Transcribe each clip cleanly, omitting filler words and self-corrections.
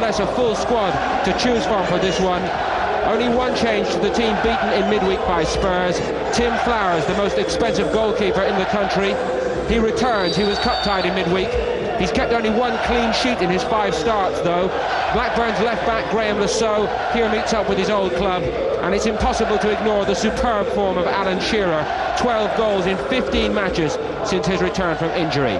nevertheless a full squad to choose from for this one. Only one change to the team beaten in midweek by Spurs. Tim Flowers, the most expensive goalkeeper in the country. He returns. He was cup-tied in midweek. He's kept only one clean sheet in his 5 starts, though. Blackburn's left-back, Graham Saux, here meets up with his old club, and it's impossible to ignore the superb form of Alan Shearer. 12 goals in 15 matches since his return from injury.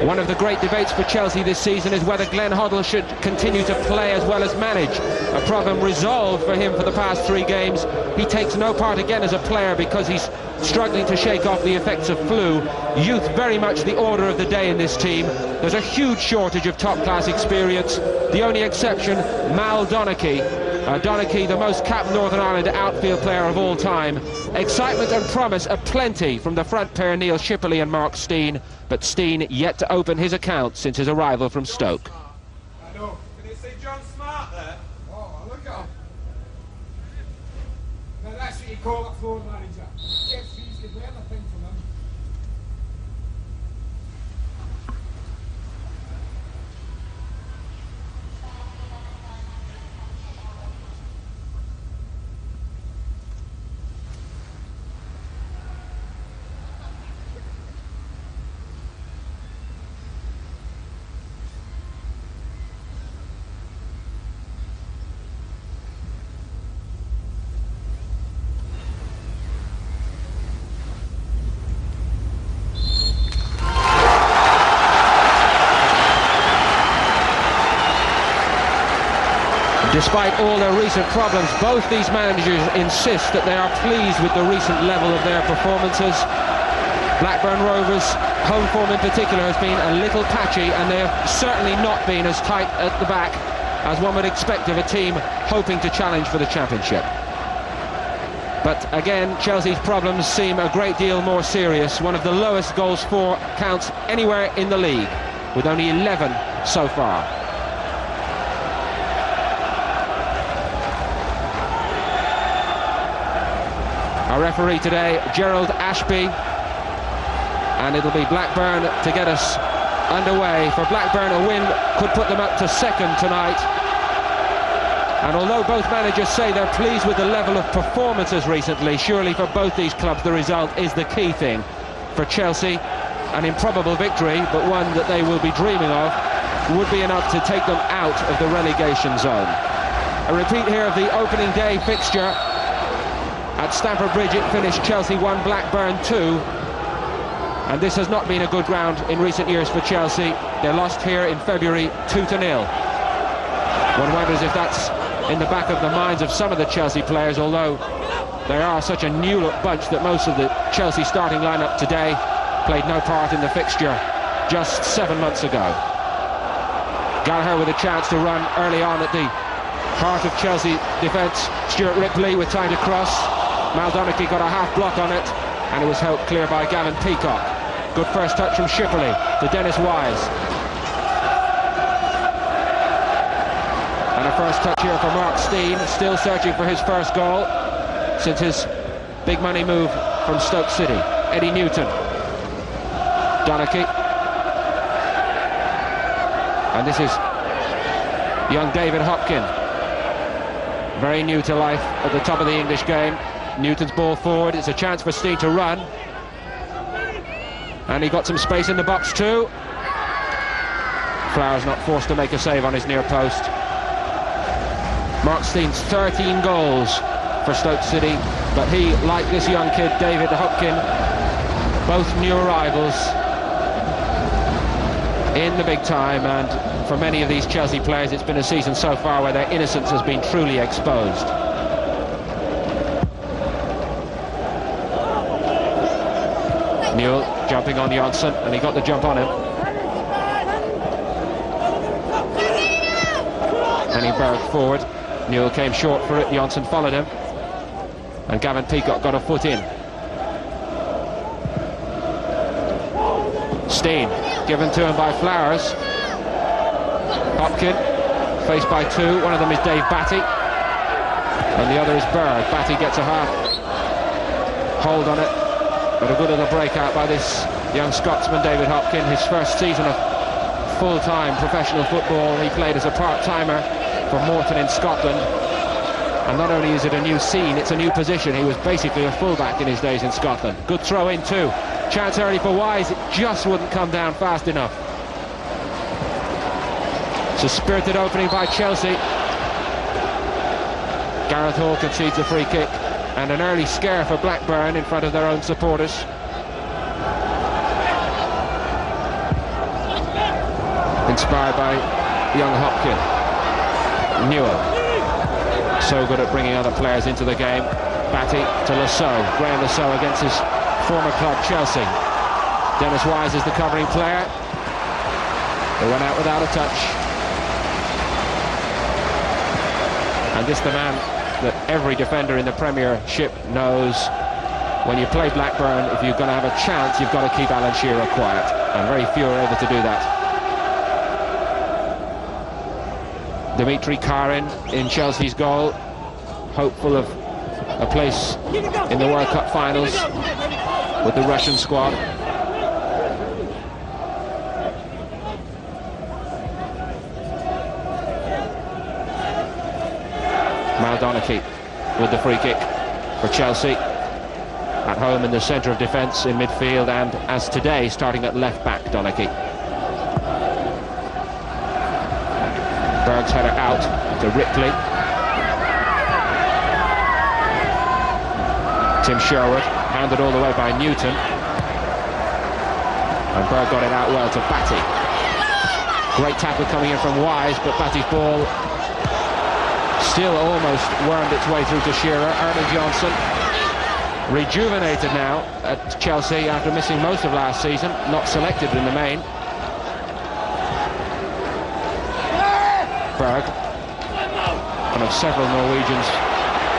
One of the great debates for Chelsea this season is whether Glenn Hoddle should continue to play as well as manage. A problem resolved for him for the past 3 games. He takes no part again as a player because he's struggling to shake off the effects of flu. Youth very much the order of the day in this team. There's a huge shortage of top-class experience. The only exception, Mal Donaghy. Donaghy, the most capped Northern Ireland outfield player of all time. Excitement and promise aplenty from the front pair, Neil Shipperley and Mark Stein, but Stein yet to open his account since his arrival from Stoke. I know. Can you see John Smart there? Oh, look at him. Now that's what you call a floor manager. Gets these to learn a thing from him. Despite all their recent problems, both these managers insist that they are pleased with the recent level of their performances. Blackburn Rovers' home form in particular has been a little patchy, and they have certainly not been as tight at the back as one would expect of a team hoping to challenge for the championship. But again, Chelsea's problems seem a great deal more serious. One of the lowest goals for counts anywhere in the league, with only 11 so far. Our referee today, Gerald Ashby, and it'll be Blackburn to get us underway. For Blackburn, a win could put them up to 2nd tonight. And although both managers say they're pleased with the level of performances recently, surely for both these clubs the result is the key thing. For Chelsea, an improbable victory, but one that they will be dreaming of, would be enough to take them out of the relegation zone. A repeat here of the opening day fixture. At Stamford Bridge it finished Chelsea 1, Blackburn 2, and this has not been a good ground in recent years for Chelsea. They lost here in February 2-0. One wonders if that's in the back of the minds of some of the Chelsea players, although they are such a new-look bunch that most of the Chelsea starting lineup today played no part in the fixture just 7 months ago. Gallacher with a chance to run early on at the heart of Chelsea defence. Stuart Ripley with time to cross. Mal Donaghy got a half block on it, and it was helped clear by Gavin Peacock. Good first touch from Shipperley to Dennis Wise. And a first touch here for Mark Stein, still searching for his first goal since his big money move from Stoke City. Eddie Newton. Donaghy. And this is young David Hopkin. Very new to life at the top of the English game. Newton's ball forward, it's a chance for Stein to run. And he got some space in the box too. Flowers not forced to make a save on his near post. Mark Stein's 13 goals for Stoke City, but he, like this young kid, David Hopkin, both new arrivals in the big time, and for many of these Chelsea players it's been a season so far where their innocence has been truly exposed. Newell jumping on Johnsen, and he got the jump on him. And Berg forward. Newell came short for it, Johnsen followed him, and Gavin Peacock got a foot in. Stein given to him by Flowers. Hopkin faced by 2, one of them is Dave Batty and the other is Berg. Batty gets a half hold on it, but a good little breakout by this young Scotsman David Hopkin, his first season of full-time professional football. He played as a part-timer for Morton in Scotland. And not only is it a new scene, it's a new position. He was basically a fullback in his days in Scotland. Good throw in too. Chance early for Wise, it just wouldn't come down fast enough. It's a spirited opening by Chelsea. Gareth Hall concedes a free kick, and an early scare for Blackburn in front of their own supporters. Inspired by young Hopkin. Newell, so good at bringing other players into the game. Batty to Saux, Graham Saux against his former club Chelsea. Dennis Wise is the covering player. They went out without a touch. And this the man that every defender in the Premiership knows. When you play Blackburn, if you're going to have a chance, you've got to keep Alan Shearer quiet, and very few are able to do that. Dimitri Kharin in Chelsea's goal, hopeful of a place in the World Cup finals with the Russian squad. Donaghy with the free kick for Chelsea, at home in the centre of defence in midfield, and as today starting at left back. Donaghy. Berg's header out to Ripley. Tim Sherwood handed all the way by Newton, and Berg got it out well to Batty. Great tackle coming in from Wise, but Batty's ball still almost wormed its way through to Shearer. Johnsen, rejuvenated now at Chelsea after missing most of last season, not selected in the main. Berg, one of several Norwegians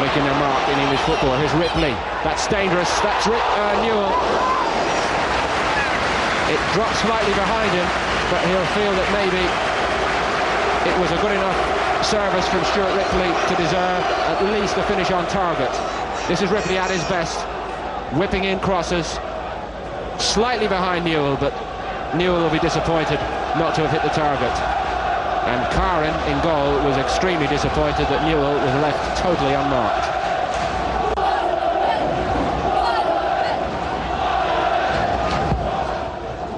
making their mark in English football. Here's Ripley, that's dangerous, that's Newell. It drops slightly behind him, but he'll feel that maybe it was a good enough service from Stuart Ripley to deserve at least a finish on target. This is Ripley at his best, whipping in crosses, slightly behind Newell, but Newell will be disappointed not to have hit the target. And Kharin in goal was extremely disappointed that Newell was left totally unmarked.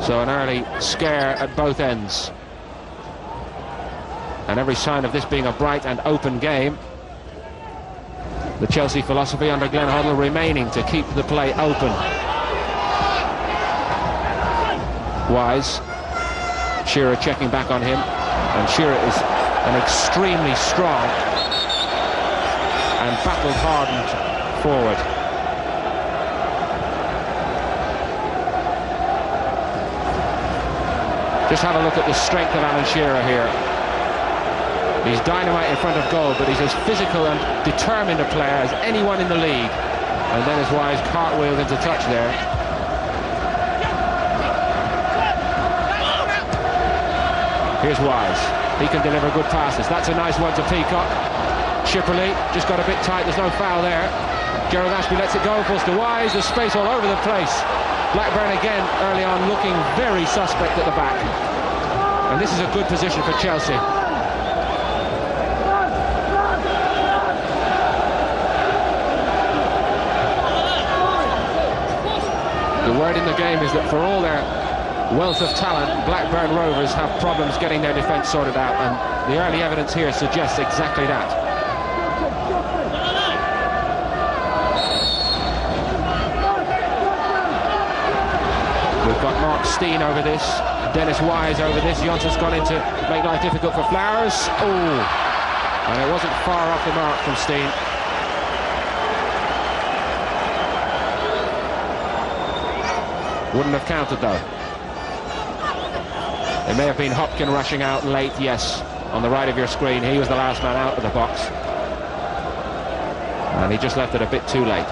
So an early scare at both ends. And every sign of this being a bright and open game. The Chelsea philosophy under Glenn Hoddle remaining to keep the play open. Wise, Shearer checking back on him, and Shearer is an extremely strong and battle-hardened forward. Just have a look at the strength of Alan Shearer here. He's dynamite in front of goal, but he's as physical and determined a player as anyone in the league. And then as Wise cartwheeled into touch there. Here's Wise. He can deliver good passes. That's a nice one to Peacock. Shipperley just got a bit tight. There's no foul there. Gerald Ashby lets it go, falls to Wise. There's space all over the place. Blackburn again early on looking very suspect at the back. And this is a good position for Chelsea. The word in the game is that for all their wealth of talent, Blackburn Rovers have problems getting their defence sorted out, and the early evidence here suggests exactly that. We've got Mark Stein over this, Dennis Wise over this. Johnsen's gone in to make life difficult for Flowers. Oh, and it wasn't far off the mark from Stein. Wouldn't have counted though. It may have been Hopkin rushing out late, yes, on the right of your screen. He was the last man out of the box. And he just left it a bit too late.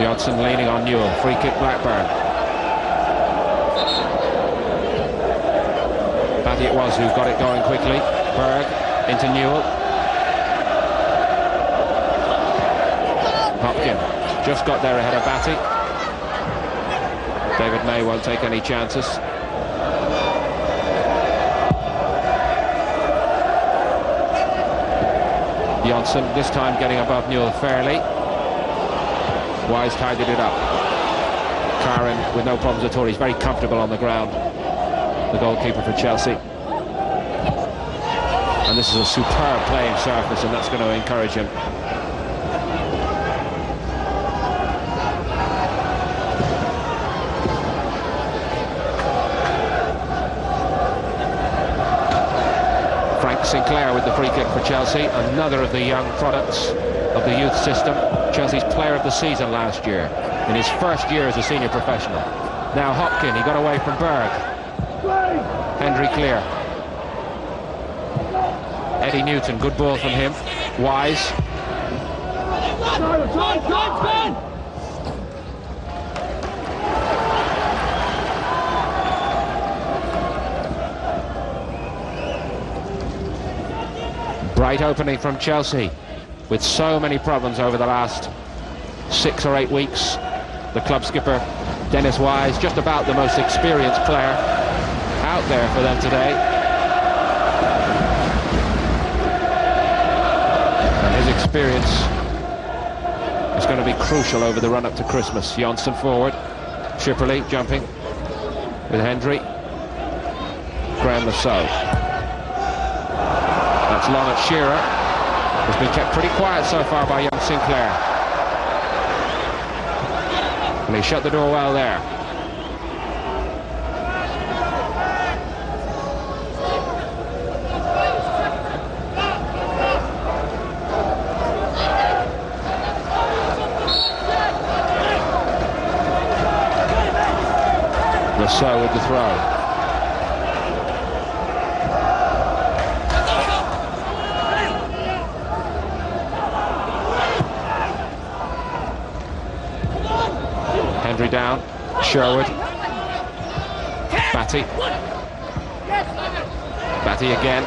Johnsen leaning on Newell. Free kick Blackburn. Batty it was who got it going quickly. Berg into Newell. Hopkin just got there ahead of Batty. David May won't take any chances. Johnsen this time getting above Newell fairly. Wise tidied it up. Kharin with no problems at all. He's very comfortable on the ground, the goalkeeper for Chelsea. And this is a superb playing surface, and that's going to encourage him. Sinclair with the free kick for Chelsea, another of the young products of the youth system. Chelsea's player of the season last year, in his first year as a senior professional. Now Hopkin, he got away from Berg. Hendry clear. Eddie Newton, good ball from him. Wise. Bright opening from Chelsea, with so many problems over the last 6 or 8 weeks. The club skipper, Dennis Wise, just about the most experienced player out there for them today. And his experience is going to be crucial over the run-up to Christmas. Johnsen forward, Shipperley jumping with Hendry. Saux. That's long at Shearer. Has been kept pretty quiet so far by young Sinclair. And he shut the door well there. Saux with the throw. Hendry down, Sherwood, Batty, Batty again.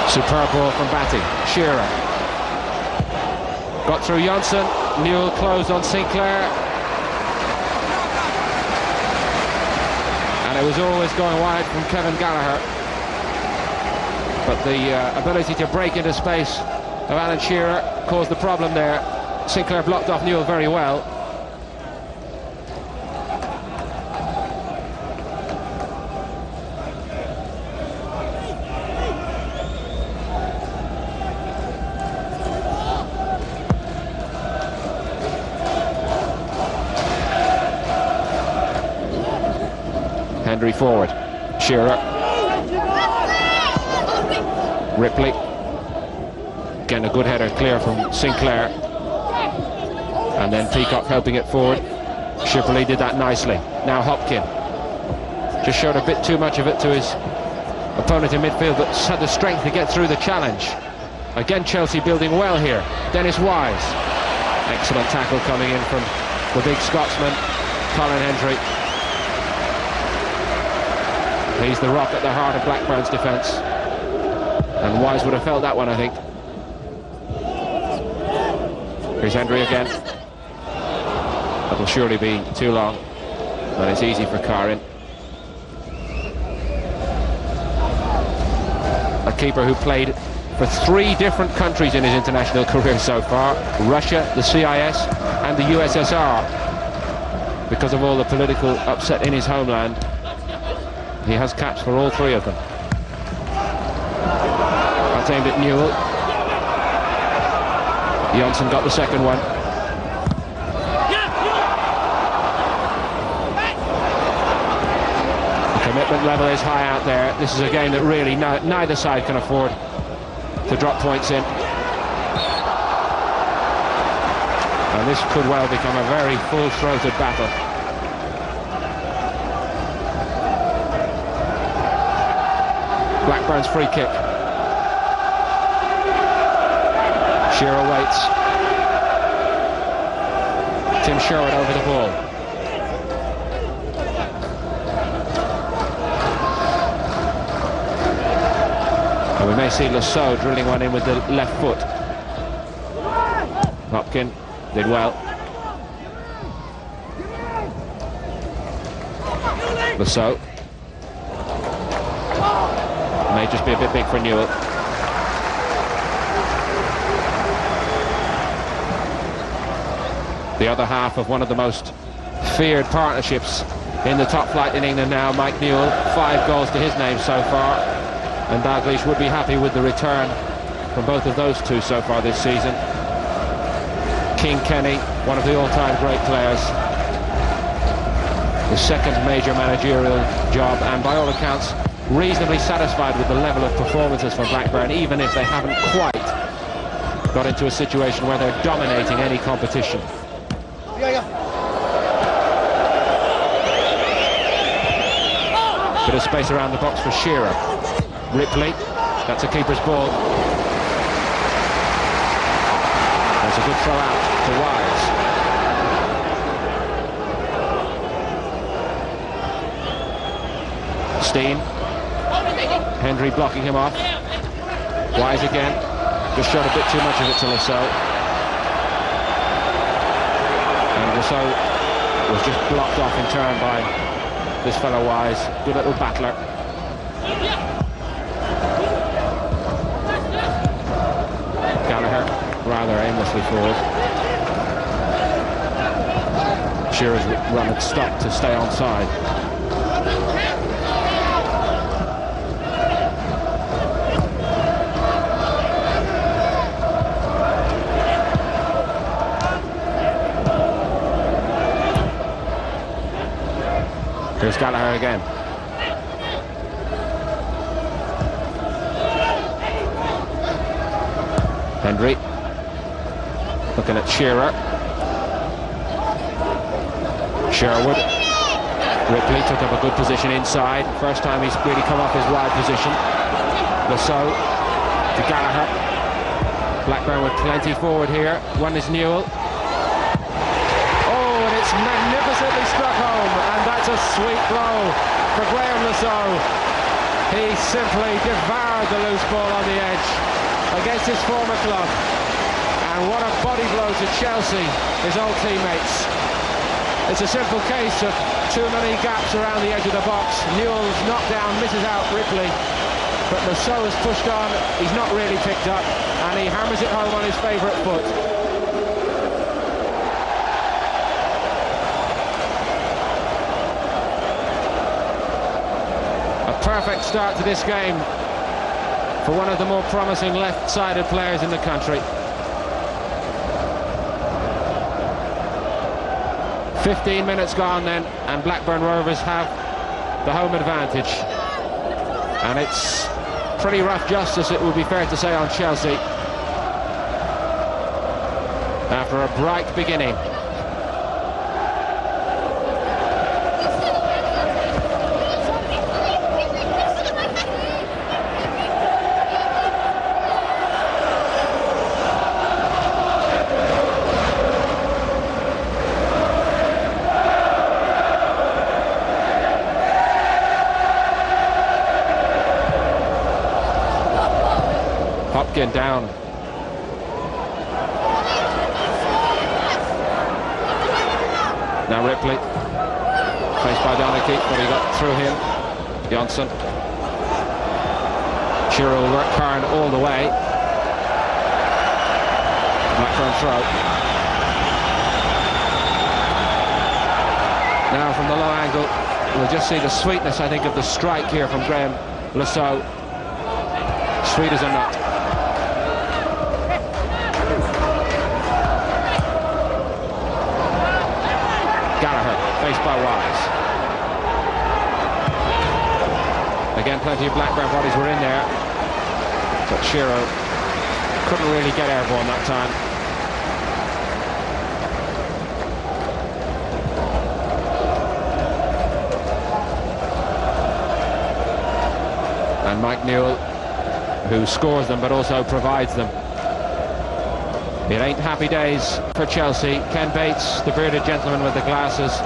Superb ball from Batty, Shearer. Got through Johnsen, Newell closed on Sinclair. And it was always going wide from Kevin Gallacher. But the ability to break into space of Alan Shearer caused the problem there. Sinclair blocked off Newell very well. Hendry forward, Shearer. Ripley, again a good header clear from Sinclair, and then Peacock helping it forward. Shipperley did that nicely. Now Hopkin just showed a bit too much of it to his opponent in midfield, but had the strength to get through the challenge. Again Chelsea building well here. Dennis Wise, excellent tackle coming in from the big Scotsman Hendry. He's the rock at the heart of Blackburn's defence. And Wise would have felt that one, I think. Here's Hendry again. That'll surely be too long. And it's easy for Kharin. A keeper who played for 3 different countries in his international career so far. Russia, the CIS and the USSR. Because of all the political upset in his homeland, he has caps for all 3 of them. Aimed at Newell. Johnsen got the second one. The commitment level is high out there. This is a game that really neither side can afford to drop points in. And this could well become a very full-throated battle. Blackburn's free kick. Shearer waits. Tim Sherwood over the ball. And we may see Saux drilling one in with the left foot. Hopkin did well. Saux may just be a bit big for Newell. The other half of one of the most feared partnerships in the top flight in England now, Mike Newell, 5 goals to his name so far, and Dalglish would be happy with the return from both of those two so far this season. King Kenny, one of the all-time great players, his second major managerial job, and by all accounts reasonably satisfied with the level of performances from Blackburn, even if they haven't quite got into a situation where they're dominating any competition. Bit of space around the box for Shearer. Ripley, that's a keeper's ball. That's a good throw out to Wise. Stein. Hendry blocking him off. Wise again. Just showed a bit too much of it to Saux. And Saux was just blocked off in turn by this fellow Wise. Good little battler. Gallacher rather aimlessly forward. Shearer's run had stopped to stay onside. Here's Gallacher again. Hendry looking at Shearer. Sherwood. Ripley took up a good position inside. First time he's really come off his wide position. Saux to Gallacher. Blackburn with plenty forward here. One is Newell. Oh, and it's magnificently struck home, and that's a sweet blow for Saux. He simply devoured the loose ball on the edge against his former club, and what a body blow to Chelsea, his old teammates. It's a simple case of too many gaps around the edge of the box. Newell's knocked down, misses out Ripley, but Saux has pushed on. He's not really picked up, and he hammers it home on his favourite foot. A perfect start to this game for one of the more promising left-sided players in the country. 15 minutes gone then, and Blackburn Rovers have the home advantage. And it's pretty rough justice, it would be fair to say, on Chelsea after a bright beginning. Hopkin down. Now Ripley, faced by Donaghy, but he got through him. Johnsen. Shearer will work Kharin all the way. Blackburn throw. Now from the low angle, we'll just see the sweetness, I think, of the strike here from Saux. Sweet as a nut. Gallacher, faced by Wise. Again, plenty of Blackburn bodies were in there, but Shearer couldn't really get airborne that time. And Mike Newell, who scores them but also provides them. It ain't happy days for Chelsea. Ken Bates, the bearded gentleman with the glasses,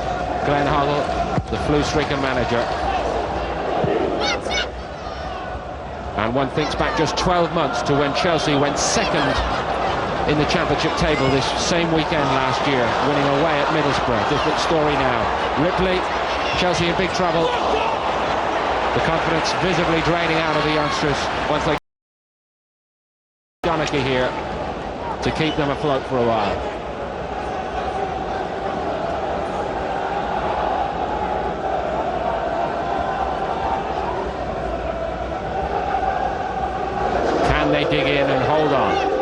Glenn Hoddle, the flu-stricken manager. And one thinks back just 12 months to when Chelsea went second in the championship table this same weekend last year, winning away at Middlesbrough. Different story now. Ripley, Chelsea in big trouble. The confidence visibly draining out of the youngsters once they Donaghy here to keep them afloat for a while. Can they dig in and hold on?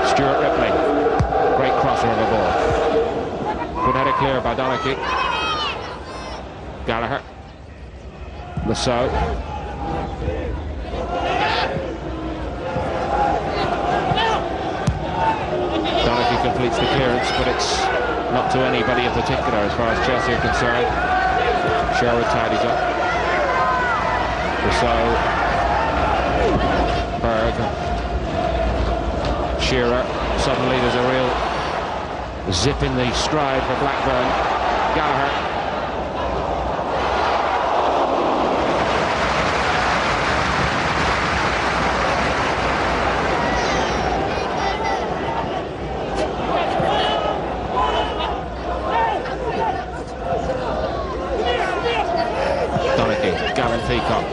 Stuart Ripley, great crosser of a ball. Good header clear by Donaghy. Gallacher. Saux. Donaghy completes the clearance, but it's not to anybody in particular as far as Chelsea are concerned. Sherwood tidies up. Saux. Berg. Shearer. Suddenly there's a real zip in the stride for Blackburn. Gallacher. Peacock.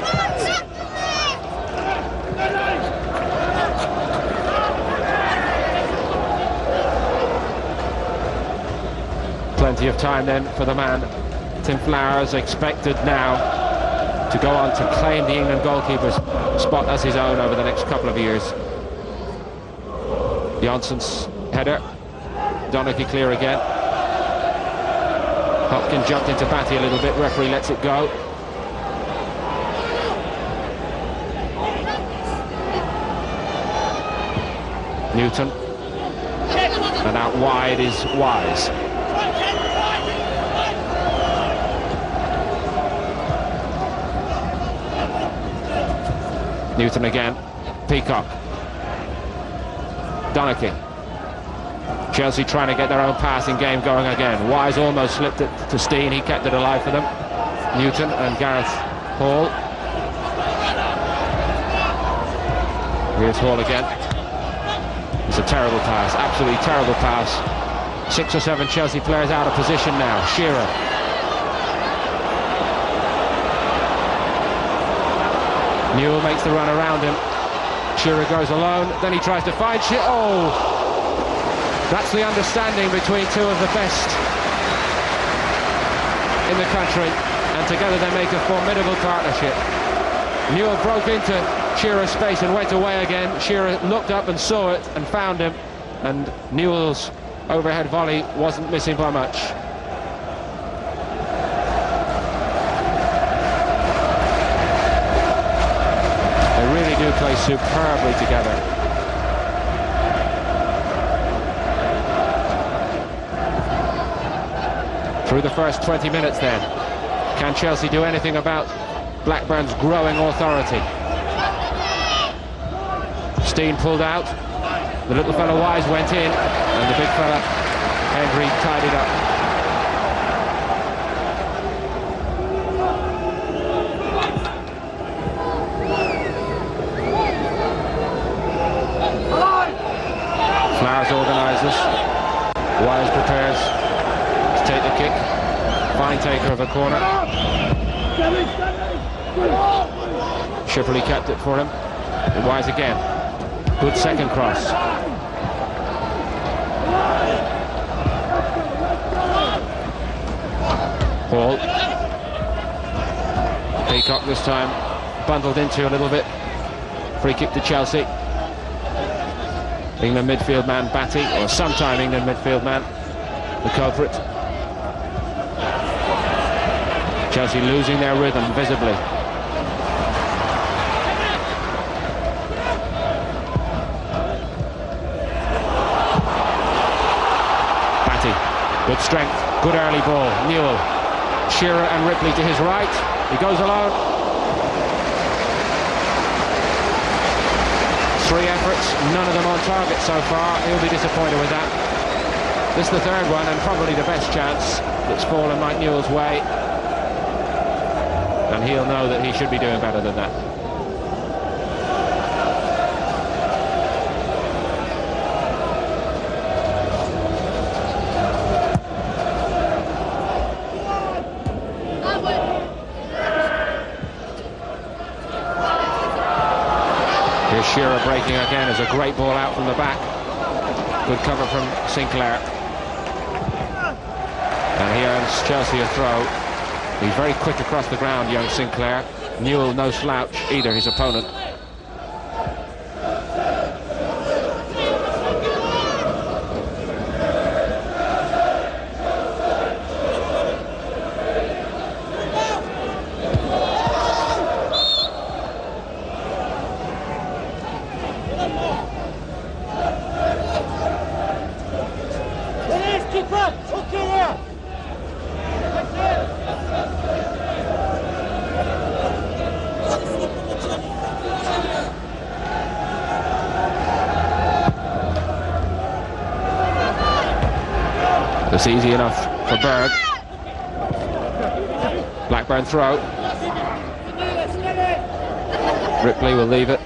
Plenty of time then for the man Tim Flowers, expected now to go on to claim the England goalkeeper's spot as his own over the next couple of years. Johnsen's header. Donaghy clear again. Hopkin jumped into Batty a little bit, referee lets it go. Newton, and out wide is Wise. Newton again, Peacock. Donaghy. Chelsea trying to get their own passing game going again. Wise almost slipped it to Stein, he kept it alive for them. Newton and Gareth Hall. Here's Hall again. It's a terrible pass, absolutely terrible pass. 6 or 7 Chelsea players out of position now. Shearer. Newell makes the run around him. Shearer goes alone, then he tries to find Oh! That's the understanding between two of the best in the country, and together they make a formidable partnership. Newell broke into Shearer's space and went away again. Shearer looked up and saw it and found him, and Newell's overhead volley wasn't missing by much. They really do play superbly together. Through the first 20 minutes then, can Chelsea do anything about Blackburn's growing authority? Stein pulled out, the little fella Wise went in, and the big fella Hendry tied it up. Flowers organises, Wise prepares to take the kick, fine taker of a corner. Shipperley kept it for him, and Wise again. Good second cross. Hall. Peacock this time bundled into a little bit. Free kick to Chelsea. England midfield man Batty, or sometime England midfield man, the culprit. Chelsea losing their rhythm visibly. Good strength, good early ball. Newell, Shearer and Ripley to his right. He goes alone. 3 efforts, none of them on target so far. He'll be disappointed with that. This is the third one, and probably the best chance that's fallen Mike Newell's way. And he'll know that he should be doing better than that. Here's Shearer breaking again. There's a great ball out from the back. Good cover from Sinclair. And he earns Chelsea a throw. He's very quick across the ground, young Sinclair. Newell no slouch either, his opponent. It's easy enough for Berg. Blackburn throw. Ripley will leave it.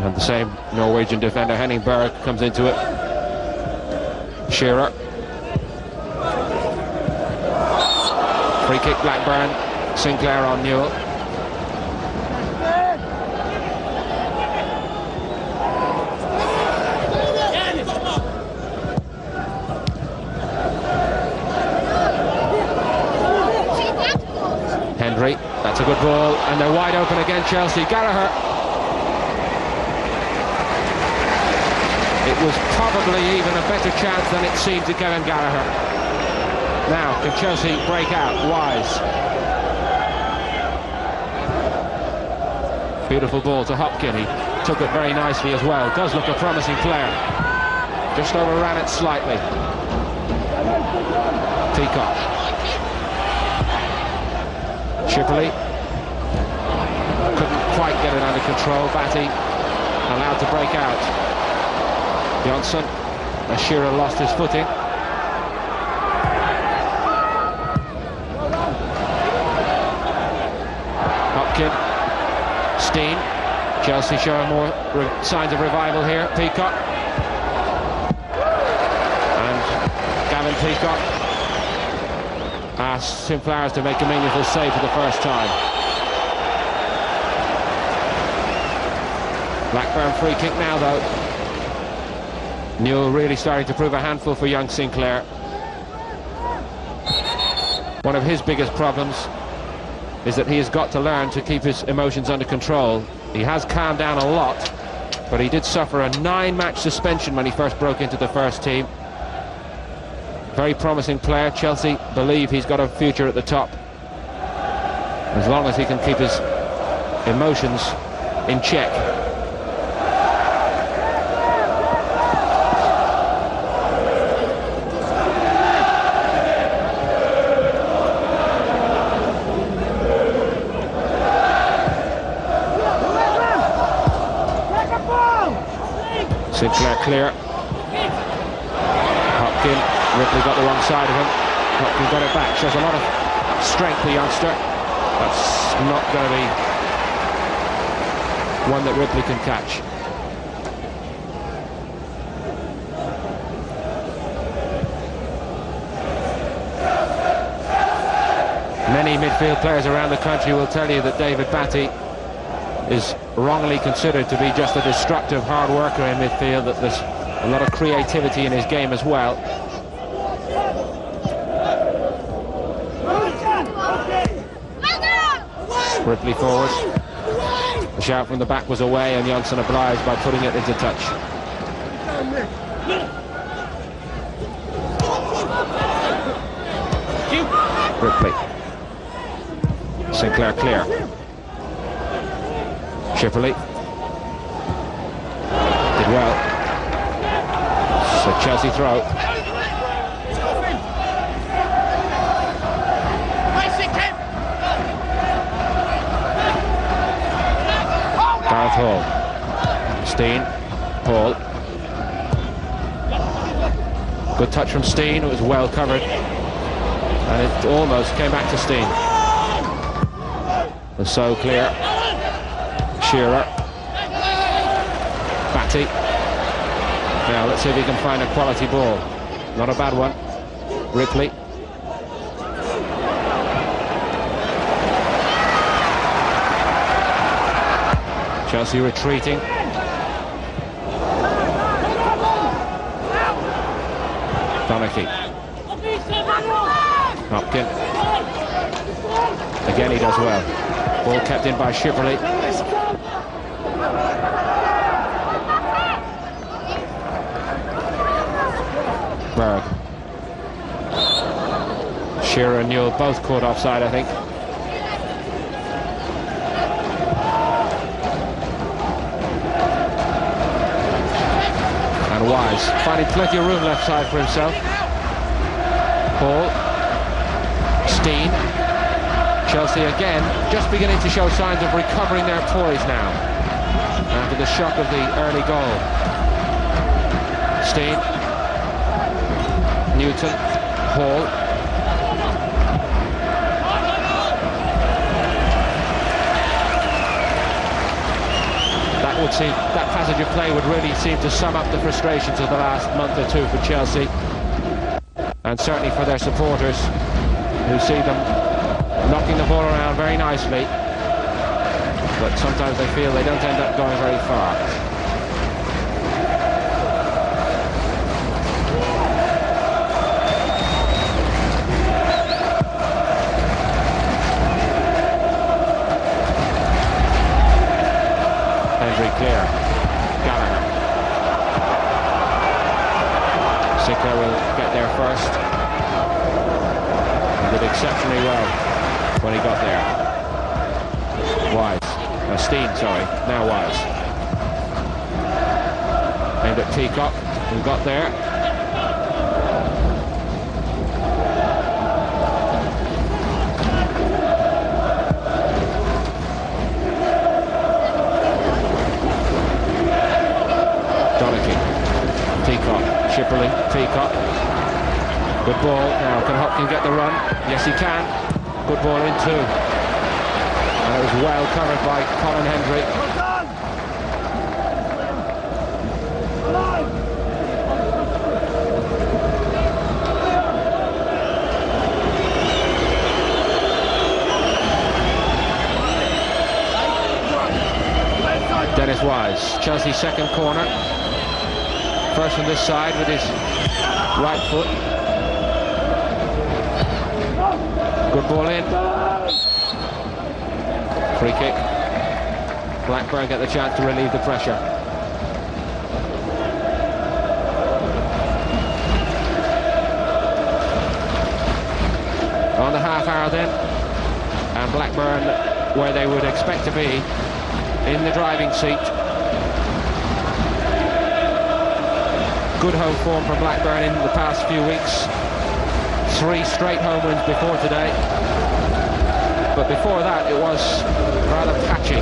And the same Norwegian defender, Berg, comes into it. Shearer. Free kick, Blackburn. Sinclair on Newell. Hendry, that's a good ball, and they're wide open again, Chelsea. Gallacher. It was probably even a better chance than it seemed to Kevin Gallacher. Now, can Chelsea break out? Wise. Beautiful ball to Hopkin. He took it very nicely as well. Does look a promising player. Just overran it slightly. Peacock. Shipperley couldn't quite get it under control. Batty allowed to break out. Johnsen, as Shearer lost his footing. Hopkin, Stein. Chelsea showing more signs of revival here. Peacock and Gavin Peacock asked Sinclair to make a meaningful save for the first time. Blackburn free kick now though. Newell really starting to prove a handful for young Sinclair. One of his biggest problems is that he has got to learn to keep his emotions under control. He has calmed down a lot, but he did suffer a 9-match suspension when he first broke into the first team. Very promising player. Chelsea believe he's got a future at the top, as long as he can keep his emotions in check. Sinclair clear. Hopkin, Ripley got the wrong side of him. Hopkin got it back. Shows a lot of strength, the youngster. That's not going to be one that Ripley can catch. Many midfield players around the country will tell you that David Batty is wrongly considered to be just a destructive hard worker in midfield, that there's a lot of creativity in his game as well. Ripley forward. The shout from the back was away, and Johnsen obliged by putting it into touch. Ripley. Sinclair clear. Shipperley did well. So Chelsea throw. Gareth Hall. Stein. Hall. Good touch from Stein. It was well covered, and it almost came back to Stein. And so clear. Shearer. Batty. Now let's see if he can find a quality ball. Not a bad one. Ripley. Chelsea retreating. Donaghy. Hopkin. Again he does well. Ball kept in by Shipperley. Berg. Shearer and Newell both caught offside, I think. And Wise finding plenty of room left side for himself. Ball. Stein. Chelsea again just beginning to show signs of recovering their poise now after the shock of the early goal. Stein. Newton. Hall. That passage of play would really seem to sum up the frustrations of the last month or two for Chelsea, and certainly for their supporters, who see them knocking the ball around very nicely, but sometimes they feel they don't end up going very far. Hendry clear. Gallacher. Sinclair will get there first. He did exceptionally well when he got there. Wise. Stein, sorry. Now Wise. Aimed at Peacock, who got there. Peacock, Shipperley, Peacock. Good ball. Now, can Hopkin get the run? Yes, he can. Good ball in too. And it was well covered by Hendry. Dennis Wise, Chelsea's second corner. First from this side with his right foot. Good ball in. Free kick. Blackburn get the chance to relieve the pressure. On the half hour then, and Blackburn where they would expect to be, in the driving seat. Good home form from Blackburn in the past few weeks. 3 straight home wins before today. But before that, it was rather patchy.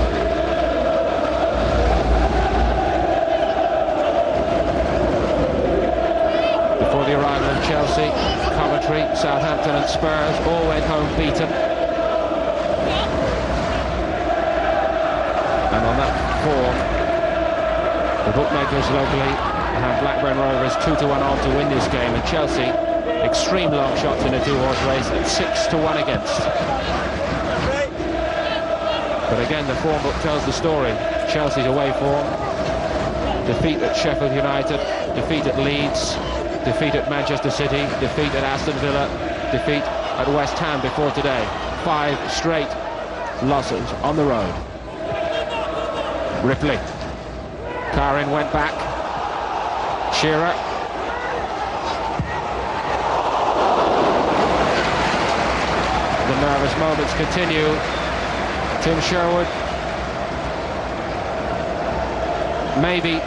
Before the arrival of Chelsea, Coventry, Southampton and Spurs all went home beaten. And on that form, the bookmakers locally have Blackburn Rovers 2-1 on to win this game, and Chelsea extreme long shots in a 2-horse race at 6-1 against. But again, the form book tells the story. Chelsea's away form: defeat at Sheffield United, defeat at Leeds, defeat at Manchester City, defeat at Aston Villa, defeat at West Ham before today. 5 straight losses on the road. Ripley. Kharin went back. Shearer. The nervous moments continue. Tim Sherwood maybe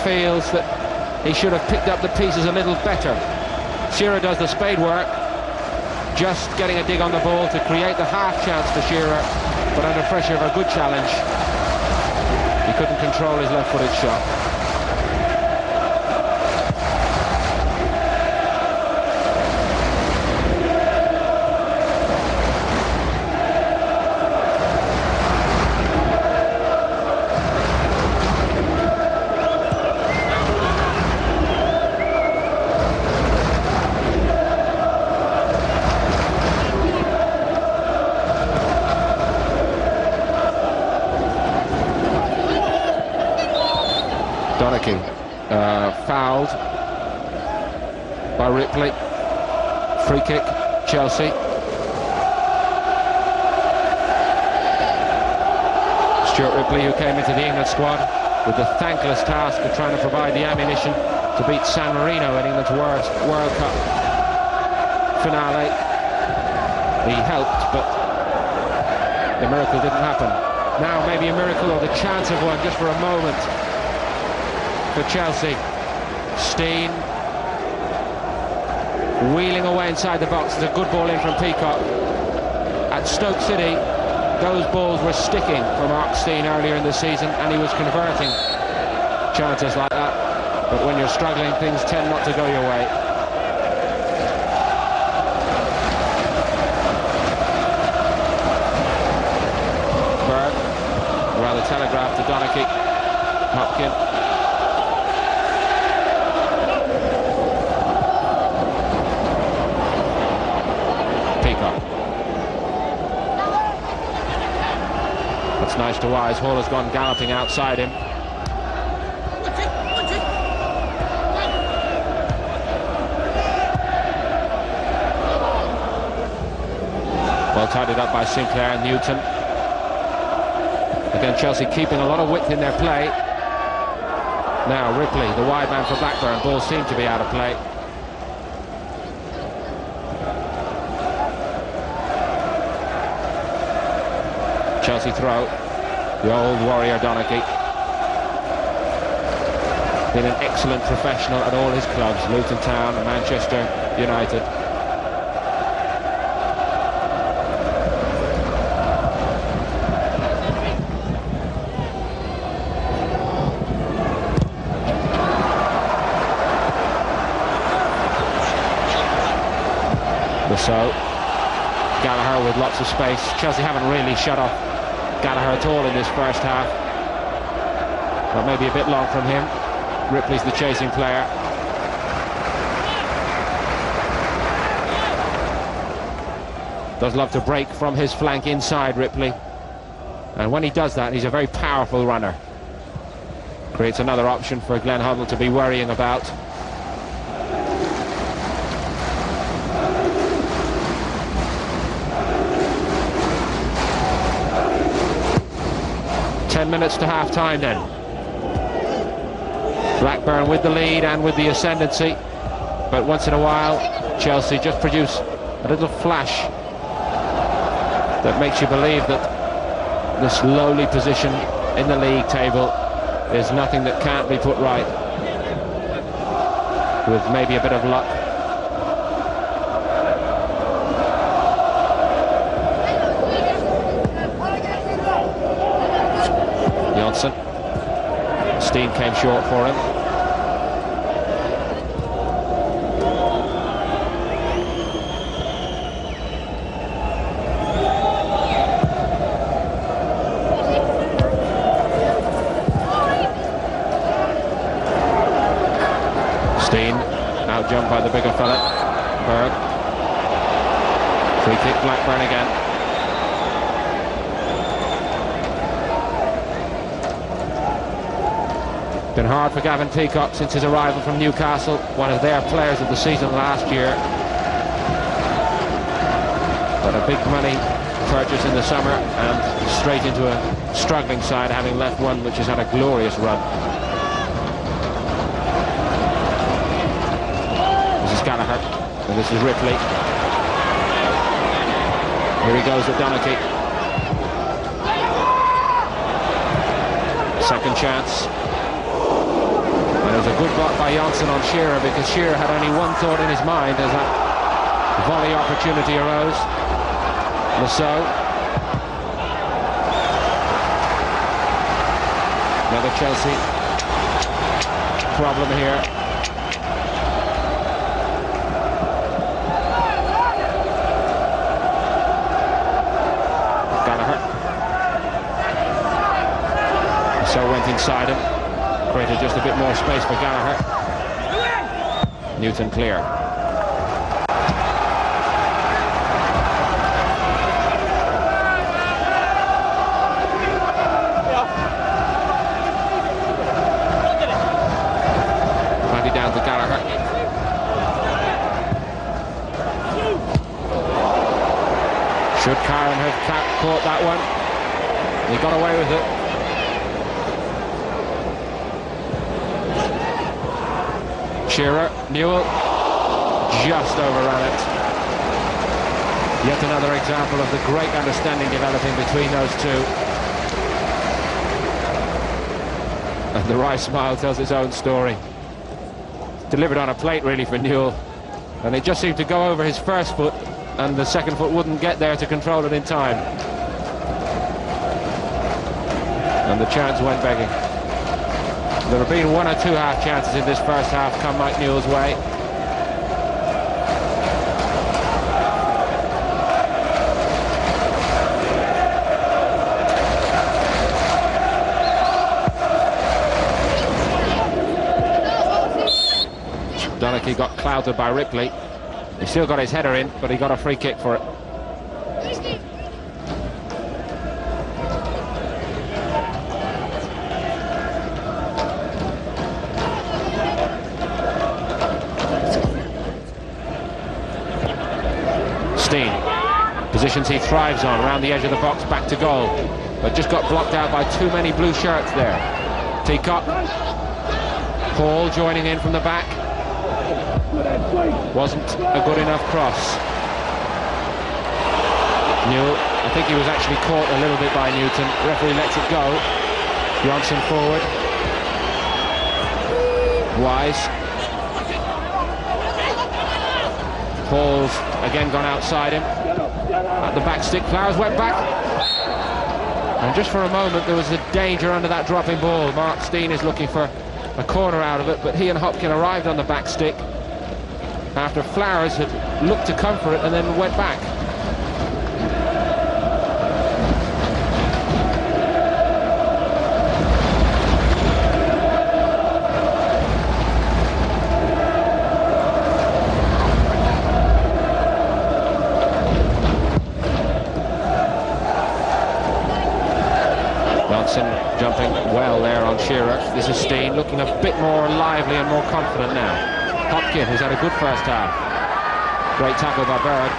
feels that he should have picked up the pieces a little better. Shearer does the spade work, just getting a dig on the ball to create the half chance for Shearer, but under pressure of a good challenge, he couldn't control his left-footed shot. Donaghy fouled by Ripley. Free kick, Chelsea. Stuart Ripley, who came into the England squad with the thankless task of trying to provide the ammunition to beat San Marino in England's worst World Cup finale. He helped, but the miracle didn't happen. Now maybe a miracle, or the chance of one, just for a moment, for Chelsea. Stein wheeling away inside the box. It's a good ball in from Peacock. At Stoke City, those balls were sticking for Mark Stein earlier in the season, and he was converting chances like that. But when you're struggling, things tend not to go your way. Berg, rather telegraphed to Donaghy. Hopkin. That's nice to Wise. Hall has gone galloping outside him. Well tidied up by Sinclair and Newton. Again, Chelsea keeping a lot of width in their play. Now Ripley, the wide man for Blackburn. Ball seemed to be out of play. Chelsea throw. The old warrior Donaghy. Been an excellent professional at all his clubs, Luton Town and Manchester United. Saux. Gallacher with lots of space. Chelsea haven't really shut off Gallacher at all in this first half. But maybe a bit long from him. Ripley's the chasing player. Does love to break from his flank inside, Ripley. And when he does that, he's a very powerful runner. Creates another option for Glenn Hoddle to be worrying about. Minutes to half-time then. Blackburn with the lead and with the ascendancy, but once in a while Chelsea just produce a little flash that makes you believe that this lowly position in the league table is nothing that can't be put right with maybe a bit of luck. Johnsen. Stein came short for him. Stein out-jumped by the bigger fella. Berg. Free kick, Blackburn again. Been hard for Gavin Peacock since his arrival from Newcastle, one of their players of the season last year. But a big money purchase in the summer and straight into a struggling side, having left one which has had a glorious run. This is Gallacher, and this is Ripley. Here he goes with Donaghy. Second chance. And it was a good block by Johnsen on Shearer, because Shearer had only one thought in his mind as that volley opportunity arose. Saux. Another Chelsea problem here. Gallacher. Saux went inside him. Created just a bit more space for Gallacher. Newton clear. Should Kharin have caught that one? He got away with it. Shearer, Newell, just overran it. Yet another example of the great understanding developing between those two. And the wry smile tells its own story. Delivered on a plate really for Newell, and it just seemed to go over his first foot, and the second foot wouldn't get there to control it in time. And the chance went begging. There have been one or two half chances in this first half come Mike Newell's way. Donaghy got clouted by Ripley. He still got his header in, but he got a free kick for it. Stein, positions he thrives on, around the edge of the box, back to goal, but just got blocked out by too many blue shirts there. Peacock, Paul joining in from the back. Wasn't a good enough cross. Newell, I think he was actually caught a little bit by Newton. Referee lets it go. Johnsen forward. Wise. Paul's again gone outside him. At the back stick, Flowers went back. And just for a moment there was a danger under that dropping ball. Mark Stein is looking for a corner out of it, but he and Hopkin arrived on the back stick after Flowers had looked to come for it and then went back. Johnsen jumping well there on Shearer. This is Stein looking a bit more lively and more confident now. Hopkin has had a good first half. Great tackle by Berg.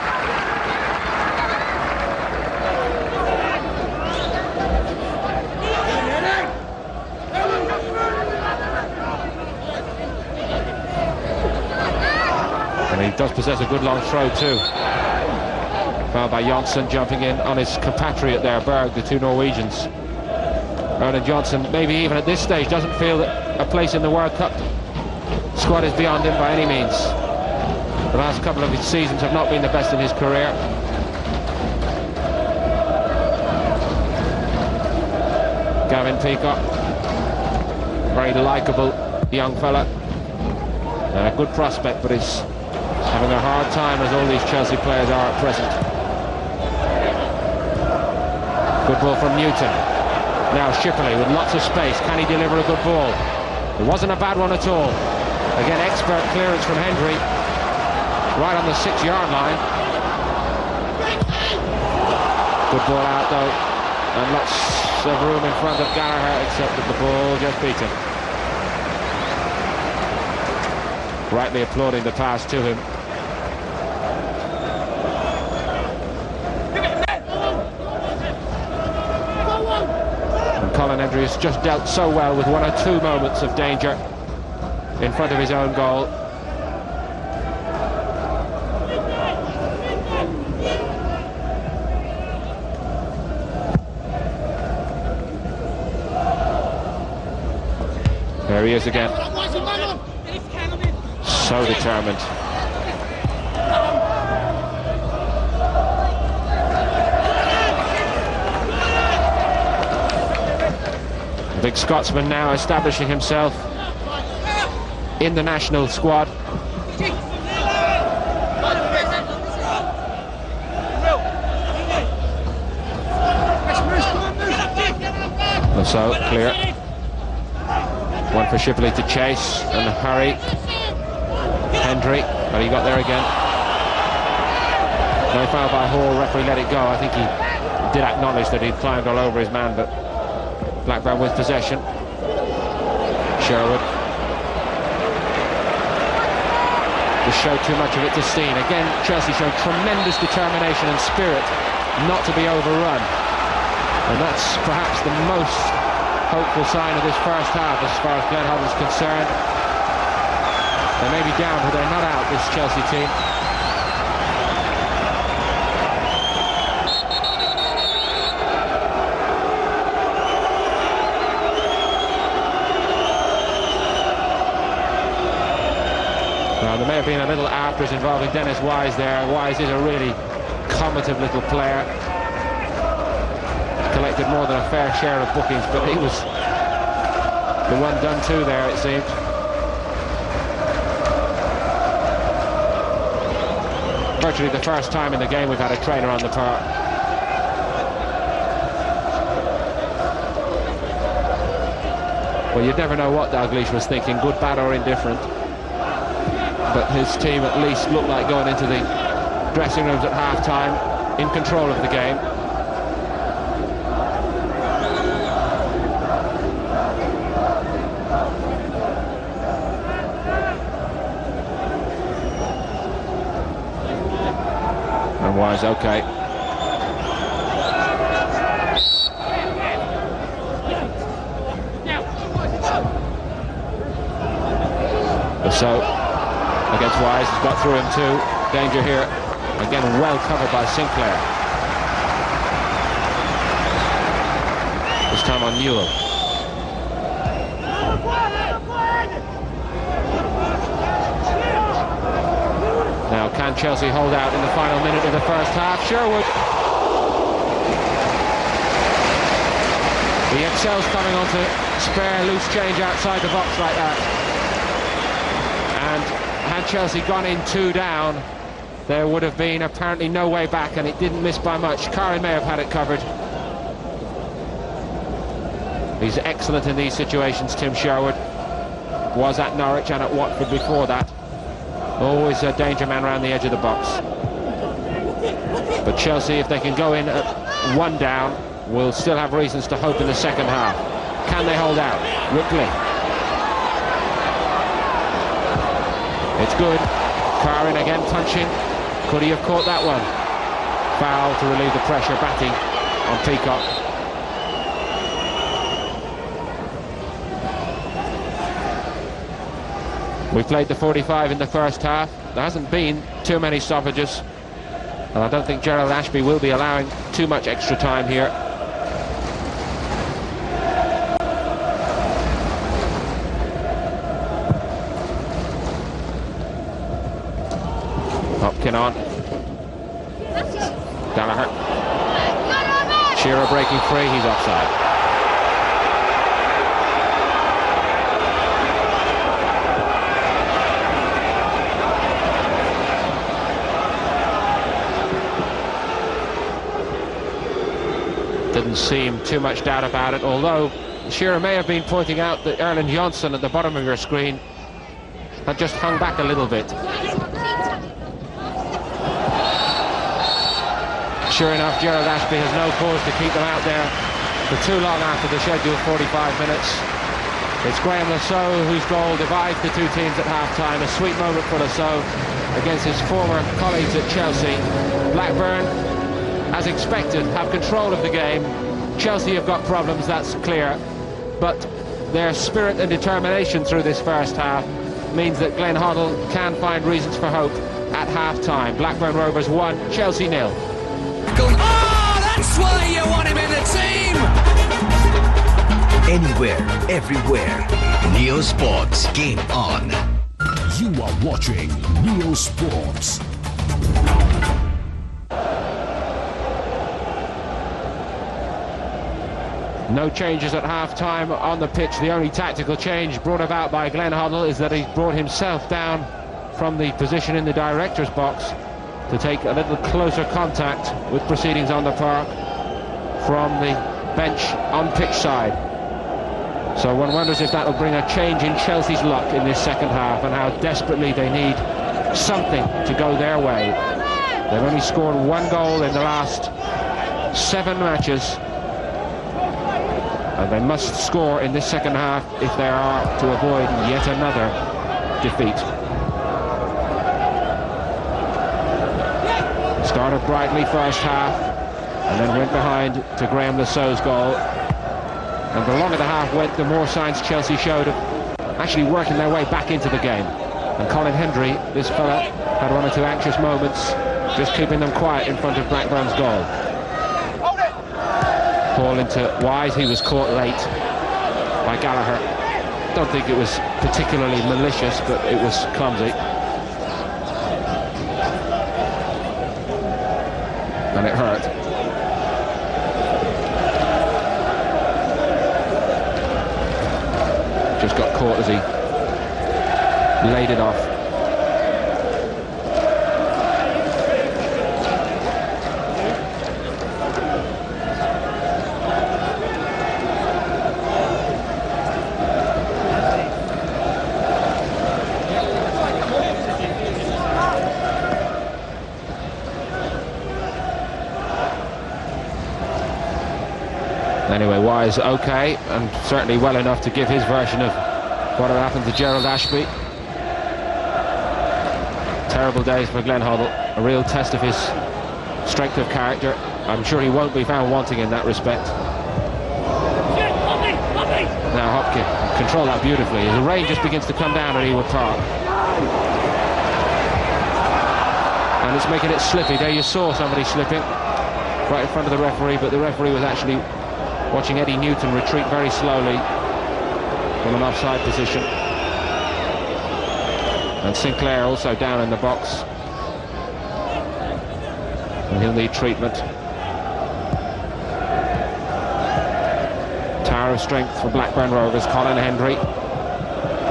And he does possess a good long throw too. Fouled by Johnsen, jumping in on his compatriot there, Berg, the two Norwegians. Johnsen, maybe even at this stage, doesn't feel that a place in the World Cup squad is beyond him by any means. The last couple of his seasons have not been the best in his career. Gavin Peacock, very likeable young fella, and a good prospect, but is having a hard time, as all these Chelsea players are at present. Good ball from Newton. Now Shipperley with lots of space. Can he deliver a good ball? It wasn't a bad one at all. Again, expert clearance from Hendry, right on the 6-yard line. Good ball out though, and lots of room in front of Gallacher, except that the ball just beat him. Rightly applauding the pass to him. And Colin Hendry has just dealt so well with one or two moments of danger in front of his own goal. There he is again. So determined. The big Scotsman now establishing himself in the national squad. So clear. One for Shipperley to chase and hurry. Hendry, but he got there again. No foul by Hall, referee let it go. I think he did acknowledge that he'd climbed all over his man, but Blackburn with possession. Sherwood. Just showed too much of it to Stein. Again, Chelsea showed tremendous determination and spirit not to be overrun. And that's perhaps the most hopeful sign of this first half as far as Glenn Hoddle is concerned. They may be down, but they're not out, this Chelsea team. Well, there may have been a little afters involving Dennis Wise there. Wise is a really combative little player. Collected more than a fair share of bookings, but he was the one done to there, it seemed. Virtually the first time in the game we've had a trainer on the park. Well, you'd never know what Dalglish was thinking, good, bad or indifferent. But his team at least looked like going into the dressing rooms at half-time in control of the game. And Wise, okay. So against Wise, he's got through him too. Danger here. Again, well covered by Sinclair. This time on Newell. Now, can Chelsea hold out in the final minute of the first half? Sherwood. He excels coming on to spare loose change outside the box like that. And had Chelsea gone in 2 down, there would have been apparently no way back, and it didn't miss by much. Kharin may have had it covered. He's excellent in these situations, Tim Sherwood. Was at Norwich and at Watford before that. Always a danger man around the edge of the box. But Chelsea, if they can go in at 1 down, will still have reasons to hope in the second half. Can they hold out? Ripley. It's good. Kharin again punching. Could he have caught that one? Foul to relieve the pressure. Batty on Peacock. We played the 45 in the first half. There hasn't been too many stoppages, and I don't think Gerald Ashby will be allowing too much extra time here. Hopkin on. Gallacher. Shearer breaking free, he's offside. Didn't seem too much doubt about it, although Shearer may have been pointing out that Johnsen at the bottom of your screen had just hung back a little bit. Sure enough, Gerald Ashby has no cause to keep them out there for too long after the scheduled 45 minutes. It's Graham Lasaux whose goal divides the two teams at half-time. A sweet moment for Lasaux against his former colleagues at Chelsea. Blackburn, as expected, have control of the game. Chelsea have got problems, that's clear. But their spirit and determination through this first half means that Glenn Hoddle can find reasons for hope at half-time. Blackburn Rovers 1, Chelsea 0. Oh, that's why you want him in the team! Anywhere, everywhere. Neo Sports, game on. You are watching Neo Sports. No changes at half-time on the pitch. The only tactical change brought about by Glenn Hoddle is that he brought himself down from the position in the director's box to take a little closer contact with proceedings on the park from the bench on pitch side. So one wonders if that will bring a change in Chelsea's luck in this second half, and how desperately they need something to go their way. They've only scored 1 goal in the last 7 matches, and they must score in this second half if they are to avoid yet another defeat. Started brightly first half, and then went behind to Graham Lasso's goal. And the longer the half went, the more signs Chelsea showed of actually working their way back into the game. And Colin Hendry, this fella, had one or two anxious moments, just keeping them quiet in front of Blackburn's goal. Ball into Wise, he was caught late by Gallacher. Don't think it was particularly malicious, but it was clumsy. And it hurt. Just got caught as he laid it off. Anyway, Wise okay, and certainly well enough to give his version of what had happened to Gerald Ashby. Terrible days for Glenn Hoddle, a real test of his strength of character. I'm sure he won't be found wanting in that respect. Now Hopkin control that beautifully. The rain just begins to come down at Ewood Park. And it's making it slippy. There you saw somebody slipping right in front of the referee, but the referee was actually watching Eddie Newton retreat very slowly from an offside position. And Sinclair also down in the box, and he'll need treatment. Tower of strength for Blackburn Rovers, Colin Hendry,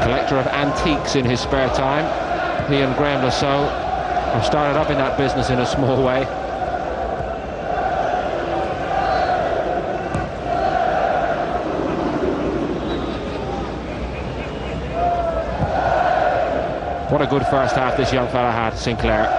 collector of antiques in his spare time. He and Graham Lassow have started up in that business in a small way. What a good first half this young fella had, Sinclair.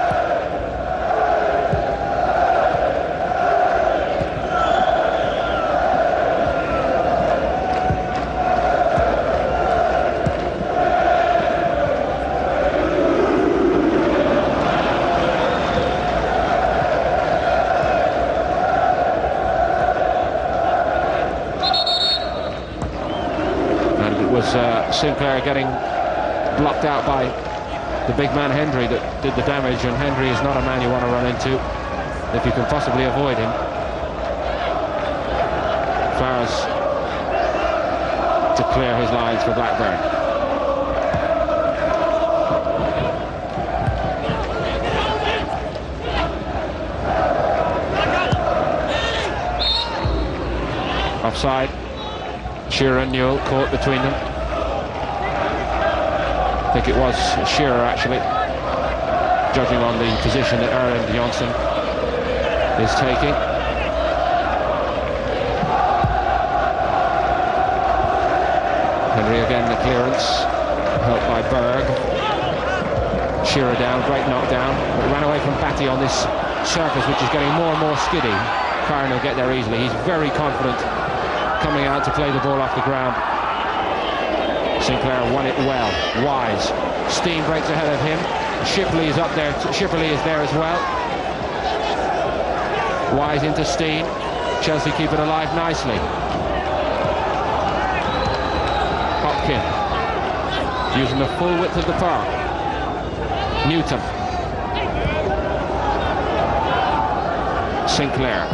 And it was Sinclair getting blocked out by the big man Hendry that did the damage, and Hendry is not a man you want to run into if you can possibly avoid him. Farr's to clear his lines for Blackburn. Offside. Shearer and Newell caught between them. I think it was Shearer actually, judging on the position that Johnsen is taking. Hendry again, the clearance, helped by Berg. Shearer down, great knockdown, but ran away from Batty on this surface, which is getting more and more skiddy. Kharin will get there easily. He's very confident coming out to play the ball off the ground. Sinclair won it well. Wise. Stein breaks ahead of him. Shipperley is up there. Shipperley is there as well. Wise into Stein. Chelsea keep it alive nicely. Hopkin using the full width of the park. Newton. Sinclair.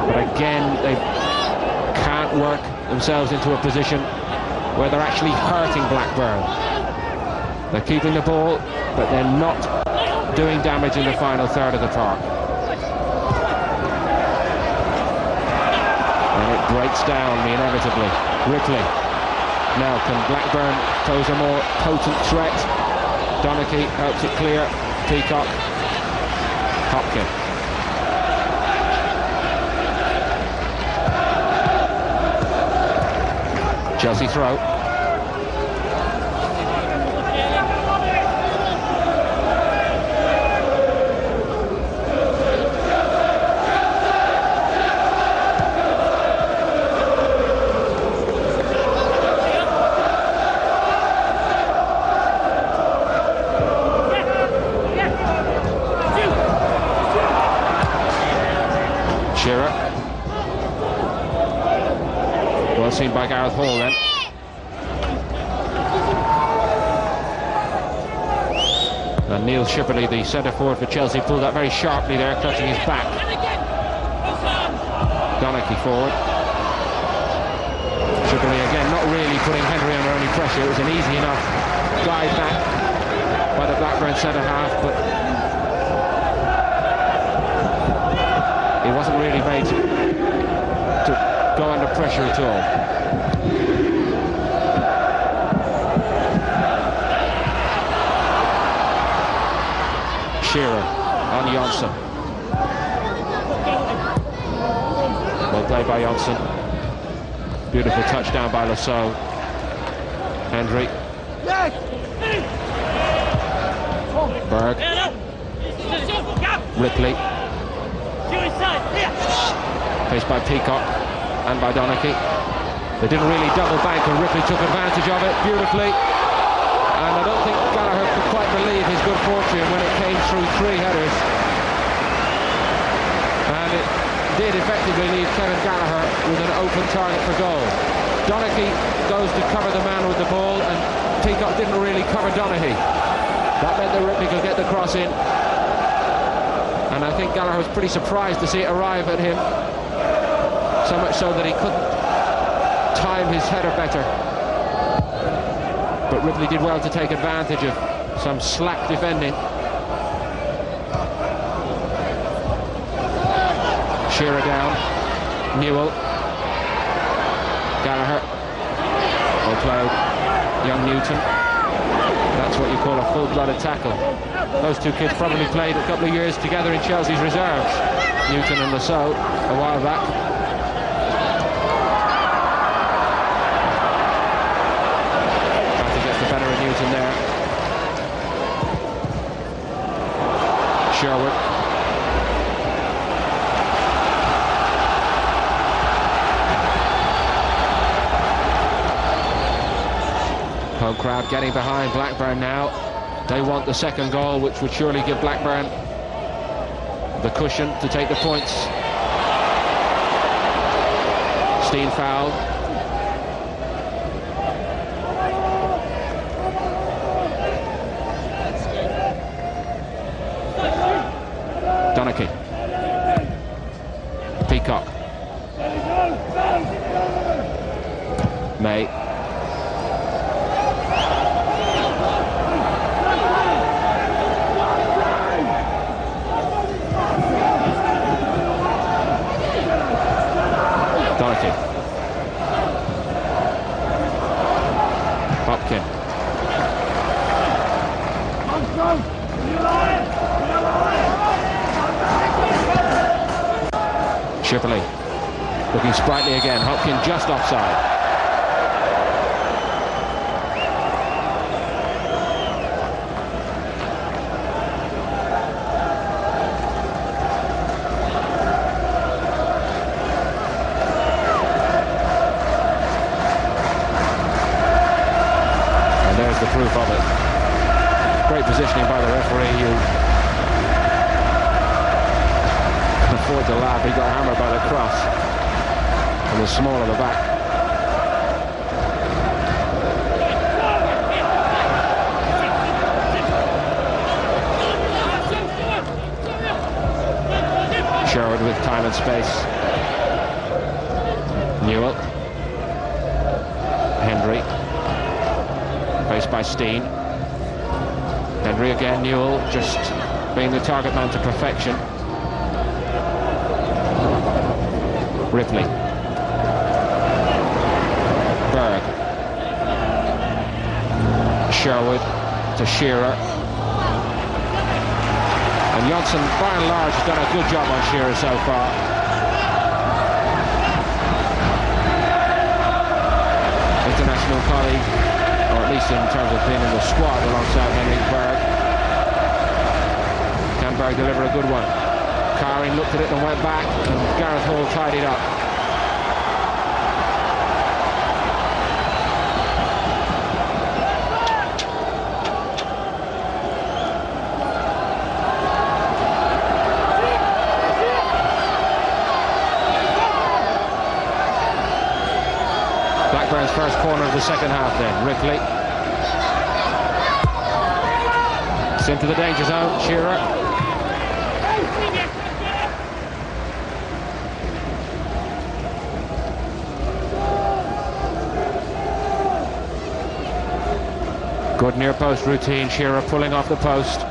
But again, they can't work themselves into a position where they're actually hurting Blackburn. They're keeping the ball, but they're not doing damage in the final third of the park. And it breaks down inevitably. Ripley. Now can Blackburn pose a more potent threat? Donaghy helps it clear. Peacock. Hopkin. Chelsea throw. Well seen by Gareth Hall then. And Neil Shipperley, the centre forward for Chelsea, pulled that very sharply there, clutching his back. Donaghy forward. Shipperley again not really putting Hendry under any pressure. It was an easy enough guide back by the Blackburn centre half, but he wasn't really made to go under pressure at all. Shearer on Johnsen. Well played by Johnsen. Beautiful touchdown by Saux. Hendry. Berg. Ripley. Faced by Peacock and by Donaghy. They didn't really double bank and Ripley took advantage of it beautifully. And I don't think Gallacher could quite believe his good fortune when it came through 3 headers. And it did effectively leave Kevin Gallacher with an open target for goal. Donaghy goes to cover the man with the ball and Peacock didn't really cover Donaghy. That meant that Ripley could get the cross in. And I think Gallacher was pretty surprised to see it arrive at him. So much so that he couldn't time his header better. But Ripley did well to take advantage of some slack defending. Shearer down. Newell. Gallacher. Well played. Young Newton. That's what you call a full-blooded tackle. Those two kids probably played a couple of years together in Chelsea's reserves. Newton and Saux a while back. Batty gets the better of Newton there. Sherwood. Home crowd getting behind Blackburn now. They want the second goal, which would surely give Blackburn the cushion to take the points. Stein fouled. Donaghy. Peacock. May. Donaghy. Hopkin. Shipperley looking sprightly again. Hopkin just offside. The proof of it. Great positioning by the referee, who can afford to laugh. He got hammered by the cross and was small at the back. Sherwood with time and space. Newell. Hendry. Faced by Stein. Hendry again. Newell just being the target man to perfection. Ripley. Berg. Sherwood to Shearer. And Johnsen, by and large, has done a good job on Shearer so far. International colleague, or at least in terms of being in the squad alongside Henry Berg. Can Berg deliver a good one? Kharin looked at it and went back, and Gareth Hall tied it up. Blackburn's first corner of the second half then. Ripley. It's into the danger zone. Shearer. Good near post routine. Shearer pulling off the post.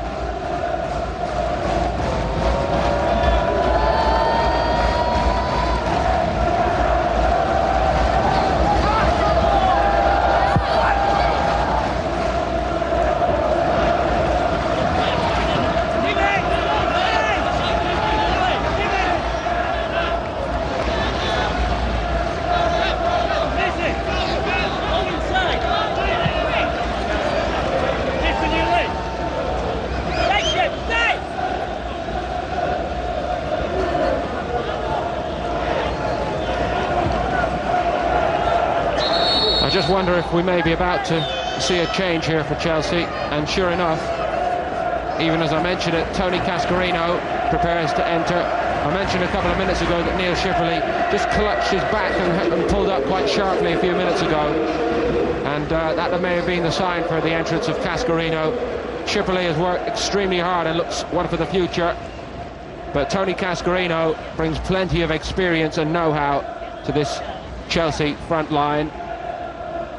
I just wonder if we may be about to see a change here for Chelsea, and sure enough, even as I mentioned it, Tony Cascarino prepares to enter. I mentioned a couple of minutes ago that Neil Shipperley just clutched his back and pulled up quite sharply a few minutes ago, and that may have been the sign for the entrance of Cascarino. Shipperley has worked extremely hard and looks one for the future, but Tony Cascarino brings plenty of experience and know-how to this Chelsea front line.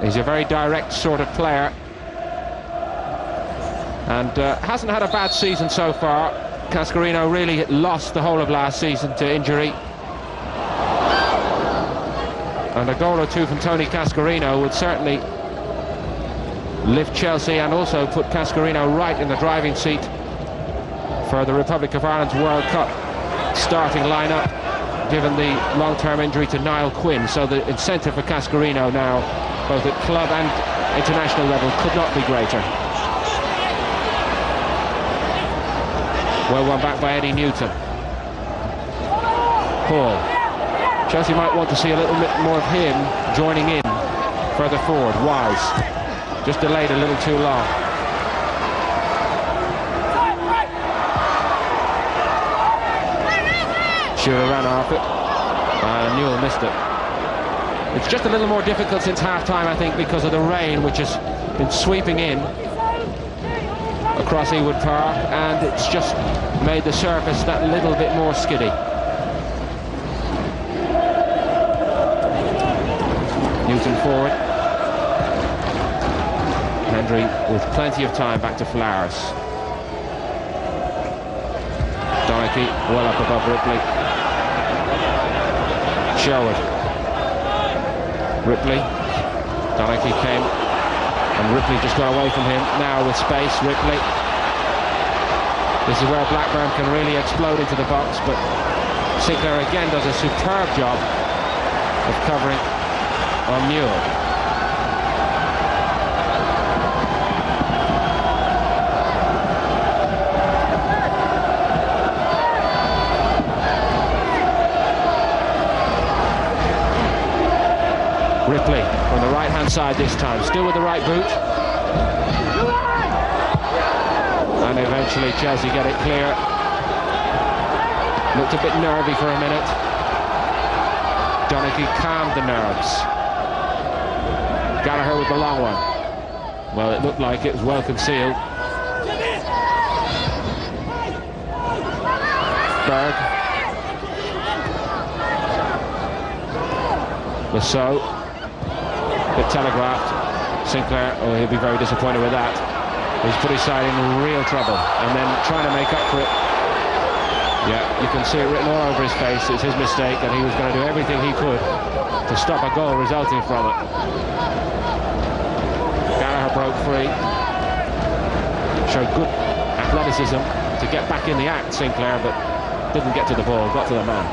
He's a very direct sort of player, and hasn't had a bad season so far. Cascarino really lost the whole of last season to injury, and a goal or two from Tony Cascarino would certainly lift Chelsea and also put Cascarino right in the driving seat for the Republic of Ireland's World Cup starting lineup, given the long-term injury to Niall Quinn. So the incentive for Cascarino now, both at club and international level, could not be greater. Well won back by Eddie Newton. Paul. Chelsea might want to see a little bit more of him joining in further forward. Wise. Just delayed a little too long. Shearer ran off it. Newell missed it. It's just a little more difficult since half-time, I think, because of the rain which has been sweeping in across Ewood Park, and it's just made the surface that little bit more skiddy. Newton forward. Hendry with plenty of time back to Flowers. Donaghy well up above Ripley. Sherwood. Ripley. Donaghy came, and Ripley just got away from him. Now with space, Ripley. This is where Blackburn can really explode into the box, but Sinclair again does a superb job of covering on Newell. Ripley from the right-hand side this time, still with the right boot. And eventually Chelsea get it clear. Looked a bit nervy for a minute. Donaghy calmed the nerves. Gallacher with the long one. Well, it looked like it was well concealed. Berg. The Saux. Bit telegraphed. Sinclair, oh, he'll be very disappointed with that. He's put his side in real trouble, and then trying to make up for it. Yeah, you can see it written all over his face. It's his mistake, and he was going to do everything he could to stop a goal resulting from it. Gallacher broke free. Showed good athleticism to get back in the act, Sinclair, but didn't get to the ball, got to the man.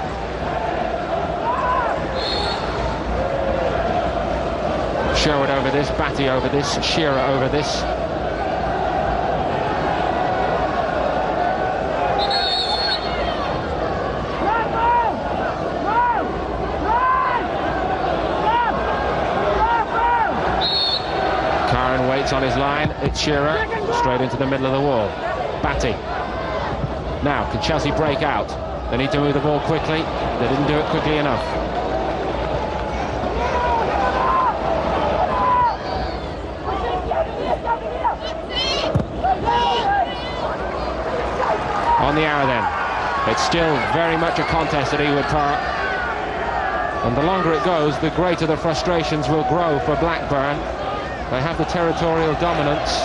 Sherwood over this, Batty over this, Shearer over this. Kharin waits on his line, it's Shearer, straight into the middle of the wall. Batty. Now, can Chelsea break out? They need to move the ball quickly, they didn't do it quickly enough. It's still very much a contest at Ewood Park, and the longer it goes, the greater the frustrations will grow for Blackburn. They have the territorial dominance,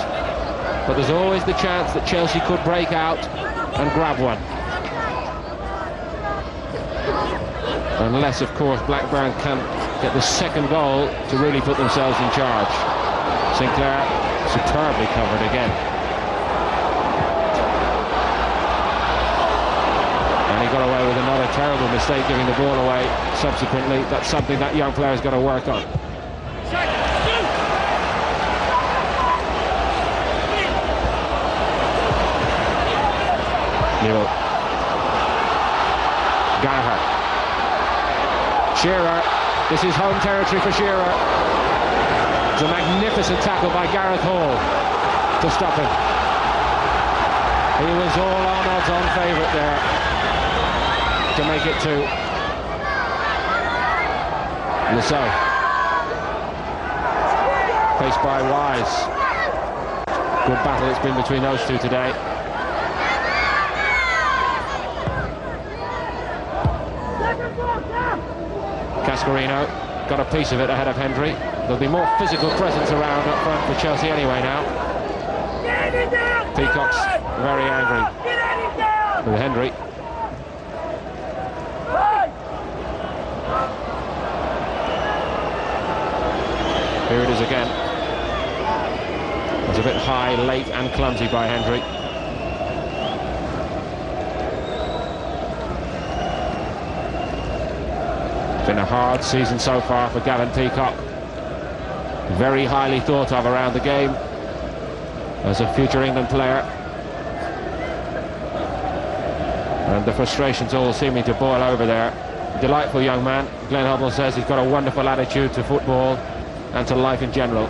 but there's always the chance that Chelsea could break out and grab one. Unless, of course, Blackburn can get the second goal to really put themselves in charge. Sinclair superbly covered again. And he got away with another terrible mistake, giving the ball away subsequently. That's something that young player's got to work on. Newell. Gallacher. Shearer. This is home territory for Shearer. It's a magnificent tackle by Gareth Hall to stop him. He was all on odds-on favourite there to make it two. Saux. Faced by Wise. Good battle it's been between those two today. Cascarino got a piece of it ahead of Hendry. There'll be more physical presence around up front for Chelsea anyway now. Peacock's very angry with Hendry. Here it is again. It's a bit high, late and clumsy by Hendry. It's been a hard season so far for Gavin Peacock. Very highly thought of around the game as a future England player. And the frustrations all seeming to boil over there. Delightful young man. Glenn Hoddle says he's got a wonderful attitude to football and to life in general.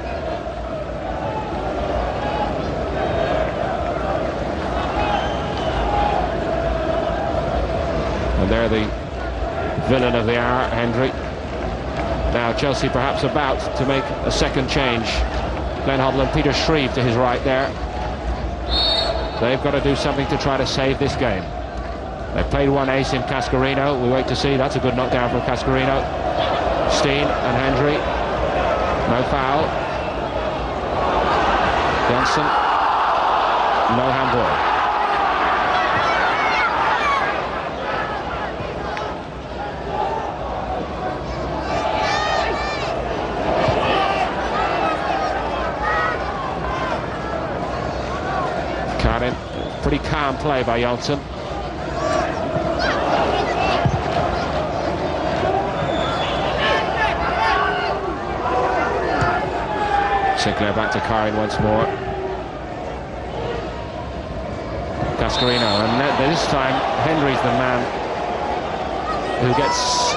And they're the villain of the hour, Hendry. Now Chelsea perhaps about to make a second change. Glenn Hoddle and Peter Shreve to his right there. They've got to do something to try to save this game. They've played one ace in Cascarino. We wait to see. That's a good knockdown from Cascarino. Stein and Hendry. No foul. Johnsen. No handball. Kharin. Pretty calm play by Johnsen. Sinclair back to Kharin once more. Cascarino, and this time Hendry's the man who gets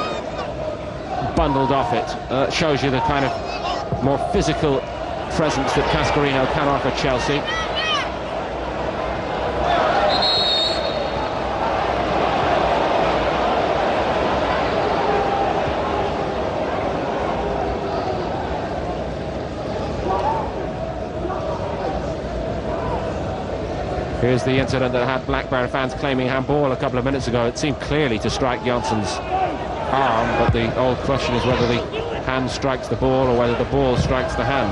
bundled off it. Shows you the kind of more physical presence that Cascarino can offer Chelsea. Here's the incident that had Blackburn fans claiming handball a couple of minutes ago. It seemed clearly to strike Johnson's arm, but the old question is whether the hand strikes the ball or whether the ball strikes the hand.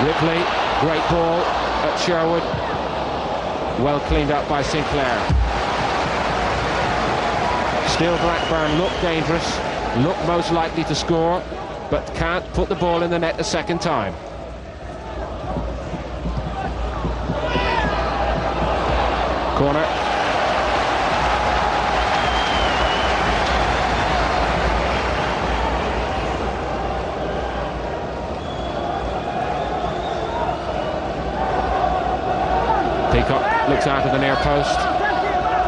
Ripley, great ball at Sherwood. Well cleaned up by Sinclair. Still Blackburn look dangerous, look most likely to score, but can't put the ball in the net a second time. Corner. Peacock looks out of the near post.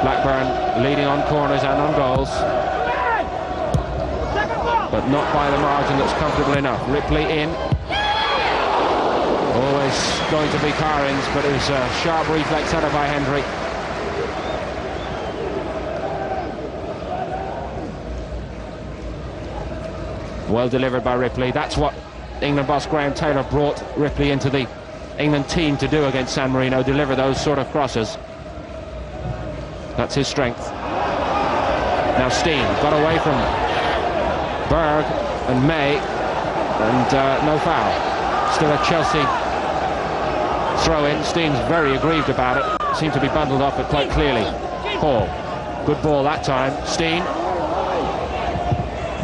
Blackburn leading on corners and on goals, but not by the margin that's comfortable enough. Ripley in. Always going to be Kharin's, but it was a sharp reflex header by Hendry. Well delivered by Ripley. That's what England boss Graham Taylor brought Ripley into the England team to do against San Marino, deliver those sort of crosses. That's his strength. Now Stein got away from Berg and May, and no foul. Still a Chelsea throw-in. Stein's very aggrieved about it. Seemed to be bundled up, but quite clearly. Hall, good ball that time. Stein,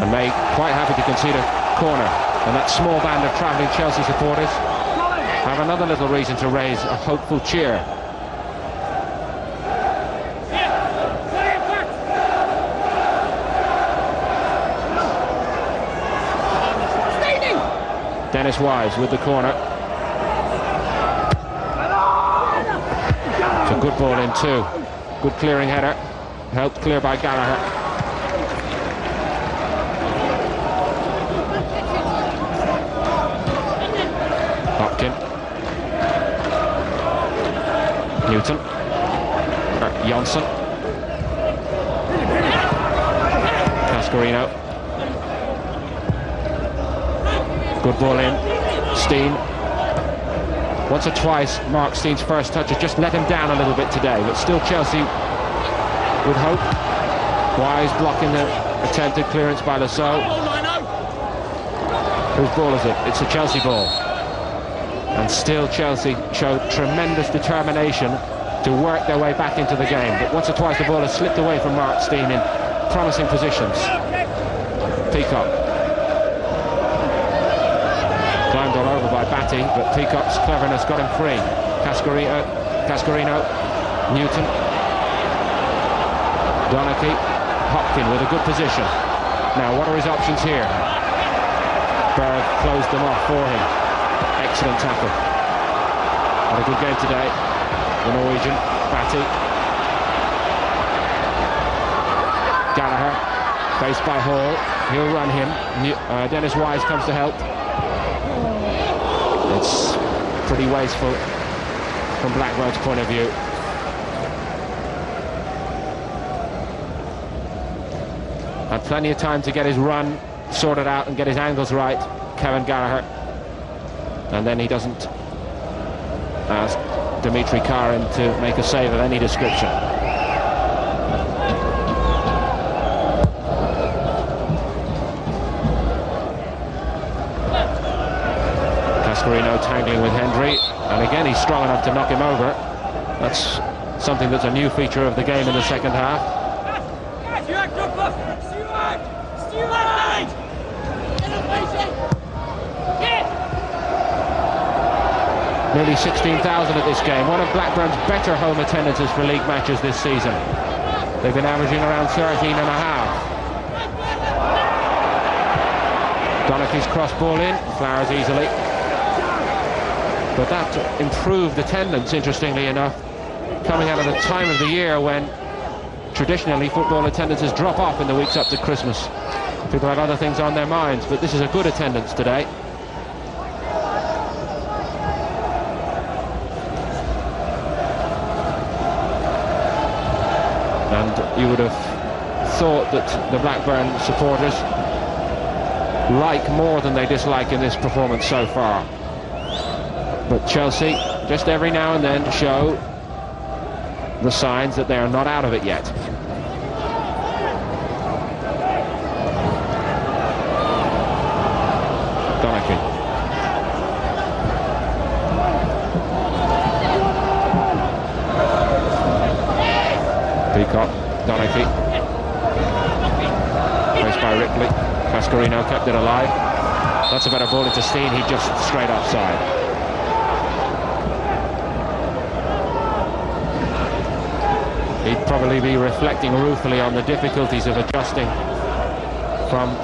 and May quite happy to concede a corner. And that small band of travelling Chelsea supporters have another little reason to raise a hopeful cheer. Dennis Wise with the corner. It's a good ball in too. Good clearing header. Helped clear by Gallacher. Hopkin. Newton. Johnsen. Cascarino. Good ball in. Stein. Once or twice, Mark Stein's first touch has just let him down a little bit today, but still Chelsea with hope. Wise blocking the attempted clearance by Saux. Whose ball is it? It's a Chelsea ball. And still Chelsea showed tremendous determination to work their way back into the game. But once or twice the ball has slipped away from Mark Stein in promising positions. Peacock. Climbed all over by Batty, but Peacock's cleverness got him free. Cascarino, Newton, Donaghy, Hopkin with a good position. Now, what are his options here? Berg closed them off for him. Excellent tackle. Had a good game today. The Norwegian, Batty. Gallacher, faced by Hall. He'll run him. Dennis Wise comes to help. It's pretty wasteful from Blackburn's point of view. Had plenty of time to get his run sorted out and get his angles right, Kevin Gallacher. And then he doesn't ask Kharin to make a save of any description. Cascarino tangling with Hendry, and again he's strong enough to knock him over. That's something that's a new feature of the game in the second half. Nearly 16,000 at this game. One of Blackburn's better home attendances for league matches this season. They've been averaging around 13 and a half. Donaghy's cross ball in, Flowers easily. But that improved attendance, interestingly enough, coming out of the time of the year when traditionally football attendances drop off in the weeks up to Christmas. People have other things on their minds, but this is a good attendance today. And you would have thought that the Blackburn supporters like more than they dislike in this performance so far. But Chelsea, just every now and then, show the signs that they are not out of it yet. Donaghy. Peacock, Donaghy. Faced by Ripley. Cascarino kept it alive. That's a better ball into Stein. He just straight offside. He'd probably be reflecting ruefully on the difficulties of adjusting from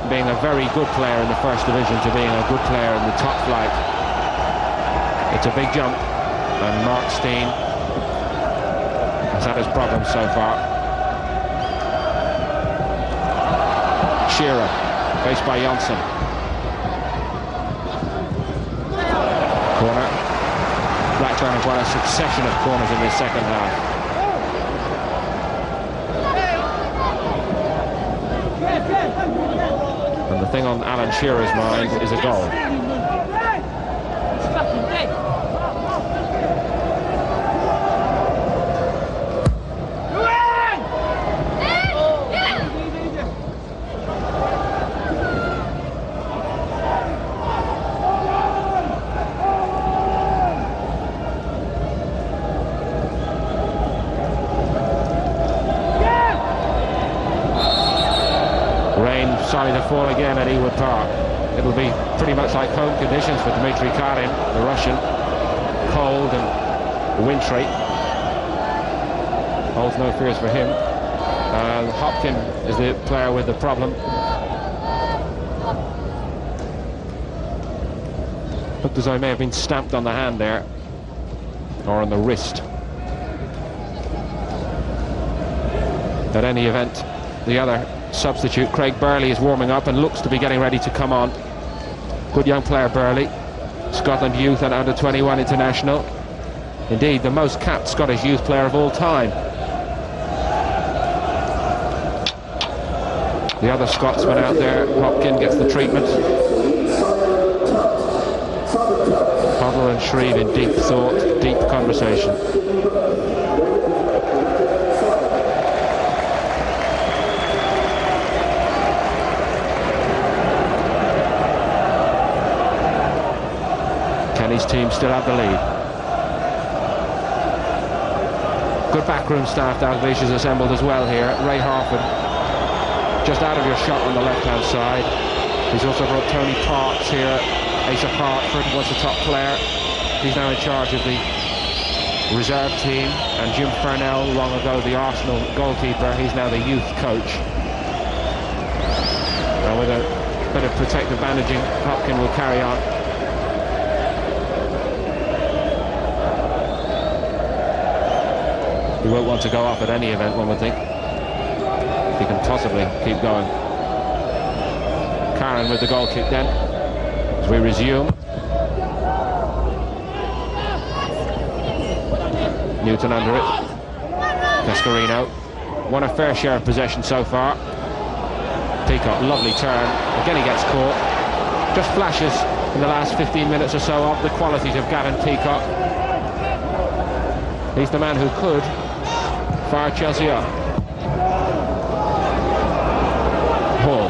being a very good player in the first division to being a good player in the top flight. It's a big jump, and Mark Stein has had his problems so far. Shearer, faced by Johnsen. Corner. Blackburn have won a succession of corners in this second half. And the thing on Alan Shearer's mind is a goal. sorry to fall again at Ewood Park. It'll be pretty much like home conditions for Dmitry Kharin, the Russian. Cold and wintry. Holds no fears for him. Hopkin is the player with the problem. Looked as though he may have been stamped on the hand there, or on the wrist. At any event, the other substitute, Craig Burley, is warming up and looks to be getting ready to come on. Good young player, Burley. Scotland youth and under-21 international. Indeed, the most capped Scottish youth player of all time. The other Scotsman out there, Hopkin, gets the treatment. Hoddle and Shreve in deep thought, deep conversation. Kenny's team still have the lead. Good backroom staff Dalglish is assembled as well here. Ray Harford just out of your shot on the left-hand side. He's also brought Tony Parks here. Asa Hartford was the top player. He's now in charge of the reserve team. And Jim Furnell, long ago the Arsenal goalkeeper, he's now the youth coach. And with a bit of protective bandaging, Hopkin will carry on. He won't want to go off at any event, one would think. He can possibly keep going. Kharin with the goal kick then, as we resume. Newton under it. Cascarino. Won a fair share of possession so far. Peacock, lovely turn. Again he gets caught. Just flashes in the last 15 minutes or so of the qualities of Gavin Peacock. He's the man who could fire Chelsea up. Hall.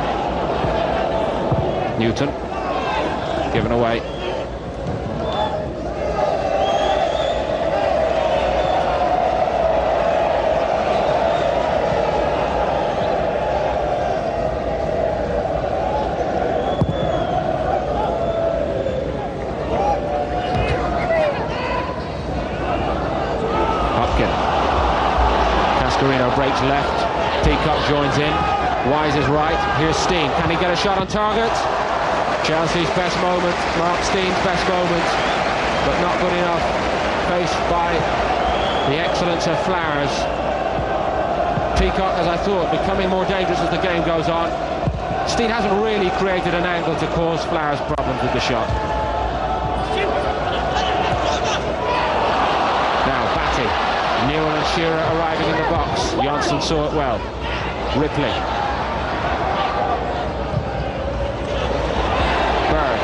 Newton. Given away. Hopkin. Cascarino breaks left. Peacock joins in. Wise is right. Here's Stein. Can he get a shot on target? Chelsea's best moment. Mark Stein's best moment. But not good enough. Faced by the excellence of Flowers. Peacock, as I thought, becoming more dangerous as the game goes on. Stein hasn't really created an angle to cause Flowers problems with the shot. Now Batty. Newell and Shearer arriving in the box. Johnsen saw it well. Ripley. Berg.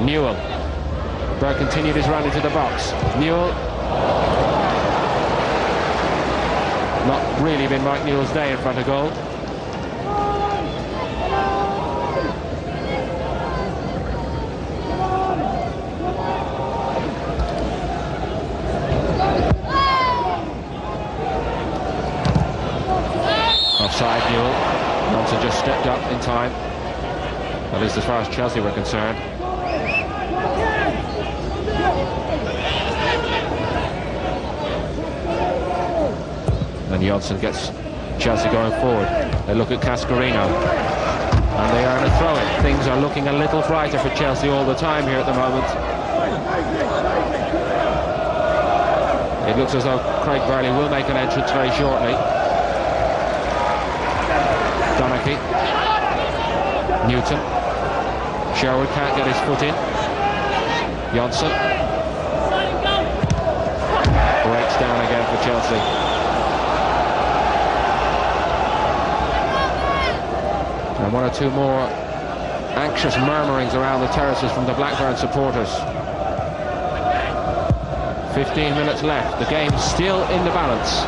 Newell. Berg continued his run into the box. Newell. Not really been Mike Newell's day in front of goal. Offside, Newell. Johnsen just stepped up in time. At least as far as Chelsea were concerned. And Johnsen gets Chelsea going forward. They look at Cascarino. And they are in a throw-in. Things are looking a little brighter for Chelsea all the time here at the moment. It looks as though Craig Burley will make an entrance very shortly. Donaghy. Newton. Sherwood can't get his foot in. Johnsen. Breaks down again for Chelsea. And one or two more anxious murmurings around the terraces from the Blackburn supporters. 15 minutes left. The game still in the balance.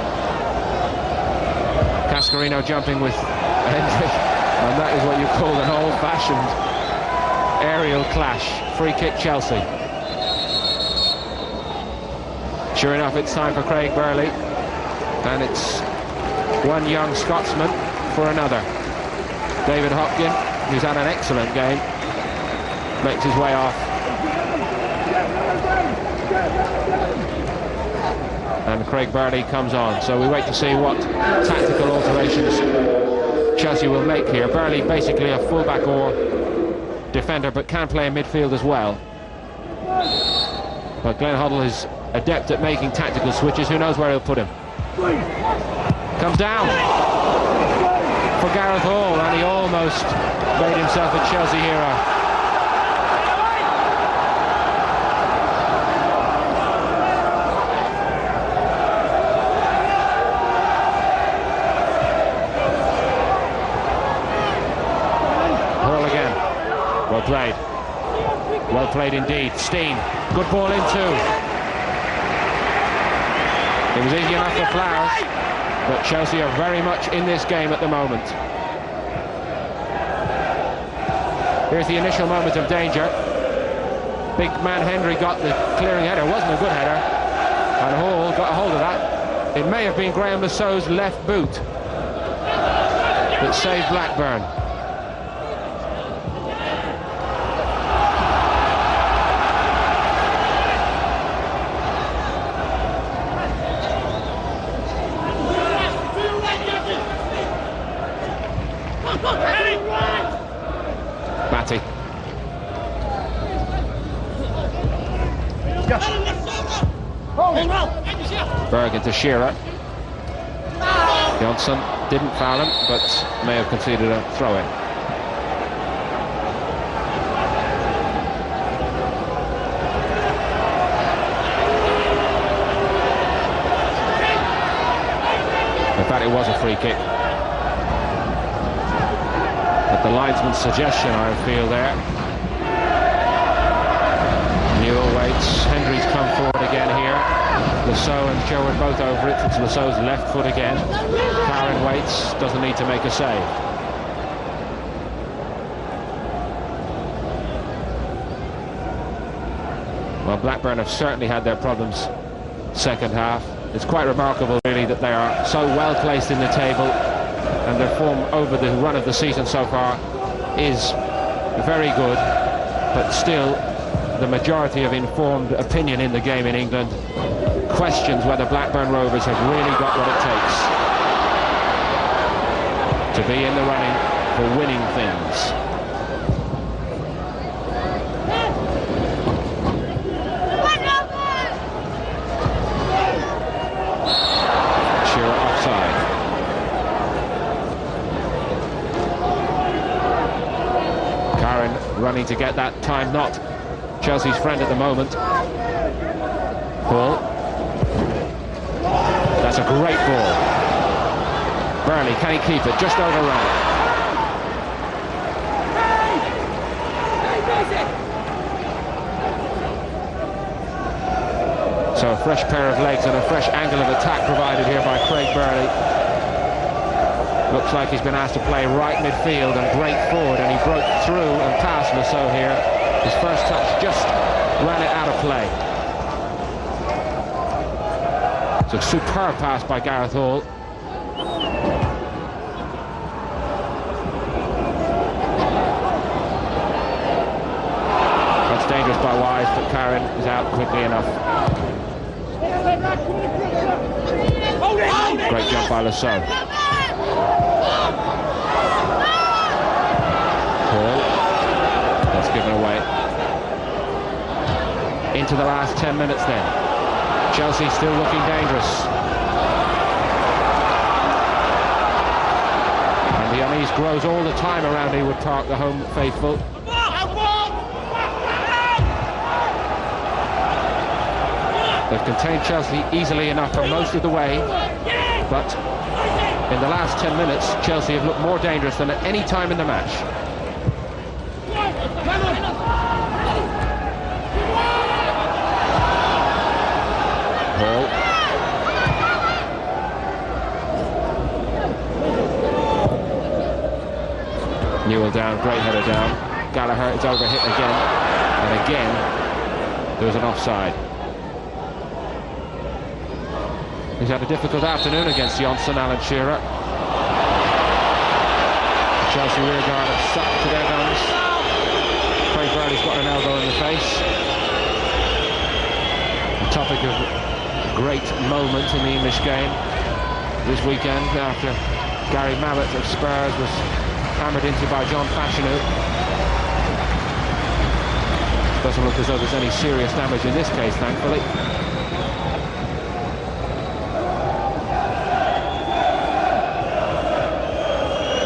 Cascarino jumping with Hendry, and that is what you call an old-fashioned aerial clash. Free kick Chelsea. Sure enough, it's time for Craig Burley, and it's one young Scotsman for another. David Hopkin, who's had an excellent game, makes his way off. And Craig Burley comes on, so we wait to see what tactical alterations Chelsea will make here. Burley basically a fullback or defender, but can play in midfield as well. But Glenn Hoddle is adept at making tactical switches. Who knows where he'll put him. Comes down for Gareth Hall, and he almost made himself a Chelsea hero. Well played indeed. Stein, good ball in too. It was easy enough for Flowers, but Chelsea are very much in this game at the moment. Here's the initial moment of danger. Big man Hendry got the clearing header. Wasn't a good header, and Hall got a hold of that. It may have been Graham Lasaux's left boot that saved Blackburn. Batty. Berg into Shearer. Johnsen didn't foul him, but may have conceded a throw-in. In fact, it was a free kick. But the linesman's suggestion, I feel there. Newell waits. Hendry's come forward again here. Saux and Sherwood both over it. It's Lasaux's left foot again. Kharin waits. Doesn't need to make a save. Well, Blackburn have certainly had their problems second half. It's quite remarkable, really, that they are so well placed in the table. And their form over the run of the season so far is very good, but still the majority of informed opinion in the game in England questions whether Blackburn Rovers have really got what it takes to be in the running for winning things. Shearer offside. Running to get that time not Chelsea's friend at the moment. Ball. That's a great ball. Burley, can he keep it? Just overrun. So a fresh pair of legs and a fresh angle of attack provided here by Craig Burley. Looks like he's been asked to play right midfield and break forward, and he broke through and past Saux here. His first touch just ran it out of play. It's a superb pass by Gareth Hall. That's dangerous by Wise, but Kharin is out quickly enough. Great jump by Saux. Paul, that's given away. Into the last 10 minutes then. Chelsea still looking dangerous. And the unease grows all the time around Ewood Park, the home faithful. They've contained Chelsea easily enough for most of the way, but in the last 10 minutes, Chelsea have looked more dangerous than at any time in the match. Hall. Newell down, great header down. Gallacher is overhit again, and again there was an offside. He's had a difficult afternoon against Johnsen, Alan Shearer. Chelsea rearguard have stuck to their guns. Craig Burley's got an elbow in the face. The topic of a great moment in the English game this weekend after Gary Mallett of Spurs was hammered into by John Fashanu. Doesn't look as though there's any serious damage in this case, thankfully.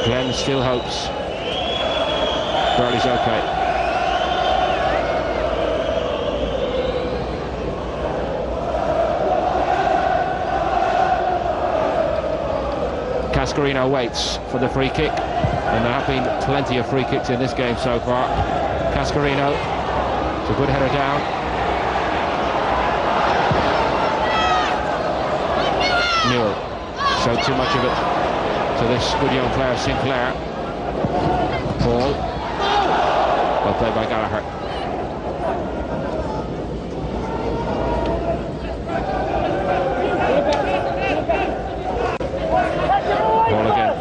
Glenn still hopes Burley's okay. Cascarino waits for the free kick, and there have been plenty of free kicks in this game so far. Cascarino, it's a good header down. Newell showed too much of it to this good young player, Sinclair. Ball. Well played by Gallacher. Ball again.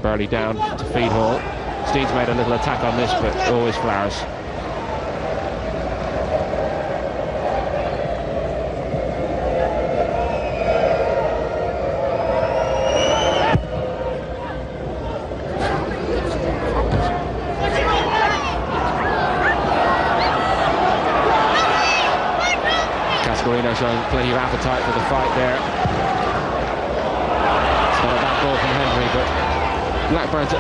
Burley down to feed Hall. Stein's made a little attack on this, but always flowers. Cascarino showing plenty of appetite for the fight there. It's not a bad ball from Hendry, but Blackburn's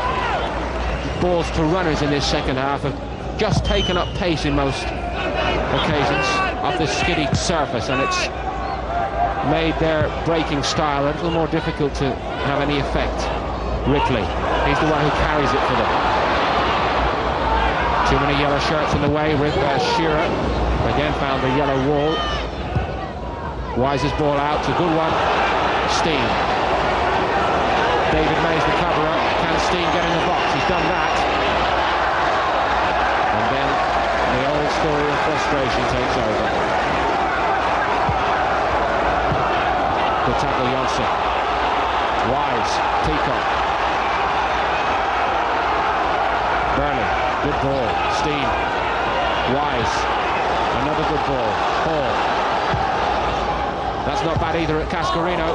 balls to runners in this second half have just taken up pace in most occasions off this skiddy surface, and it's made their breaking style a little more difficult to have any effect. Ripley, he's the one who carries it for them. Too many yellow shirts in the way. Shearer again found the yellow wall. Wise's ball out, it's a good one. Stein. David May's the cover-up. Can Stein get in the box? He's done that. And then the old story of frustration takes over. Good tackle, Johnsen. Wise, Peacock. Burley, good ball. Stein. Wise. Another good ball. Hall. That's not bad either at Cascarino.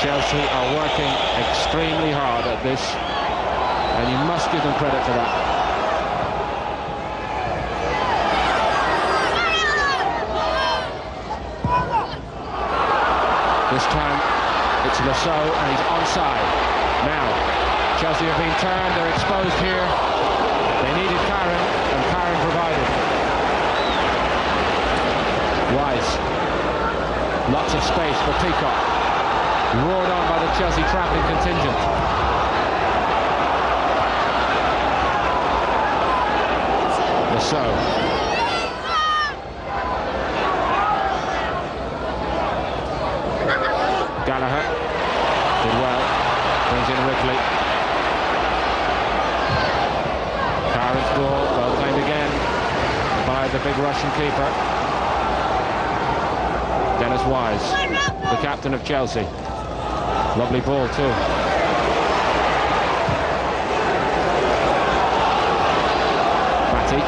Chelsea are working extremely hard at this, and you must give them credit for that. This time it's Saux, and he's onside. Now Chelsea have been turned, they're exposed here. They needed Kharin, and Kharin provided. Wise. Lots of space for Peacock. Roared on by the Chelsea travelling contingent. Saux. Gallacher did well. Brings in Ripley. Kharin's ball, well claimed again by the big Russian keeper. Dennis Wise, the captain of Chelsea. Lovely ball too. Batty.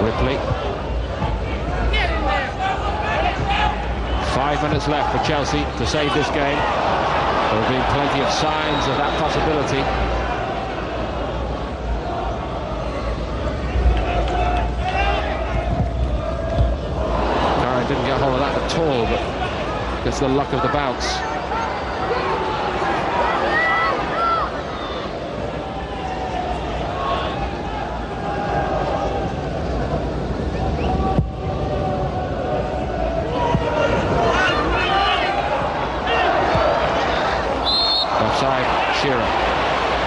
Ripley. 5 minutes left for Chelsea to save this game. There have been plenty of signs of that possibility. Kharin didn't get a hold of that at all, but it's the luck of the bounce. Shearer.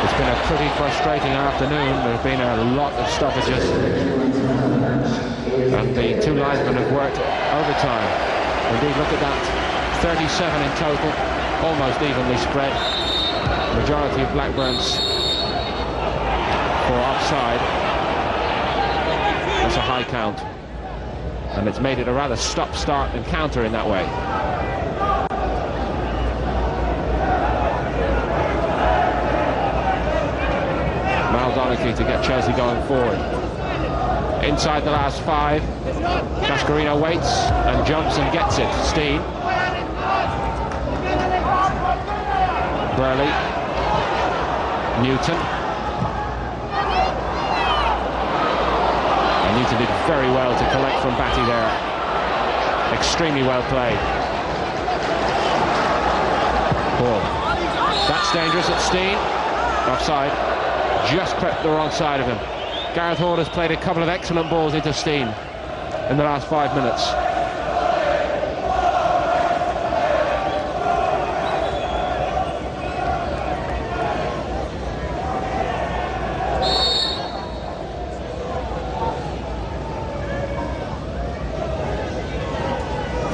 It's been a pretty frustrating afternoon. There have been a lot of stoppages, and the two linesmen have worked overtime. Indeed, look at that 37 in total, almost evenly spread. Majority of Blackburn's for offside. That's a high count, and it's made it a rather stop-start encounter in that way. Donaghy to get Chelsea going forward. Inside the last 5, Cascarino waits and Johnsen gets it. Stein, Burley, Newton. And Newton did very well to collect from Batty there. Extremely well played. Ball. That's dangerous at Stein. Offside. Just crept the wrong side of him. Gareth Horde has played a couple of excellent balls into Stein in the last 5 minutes.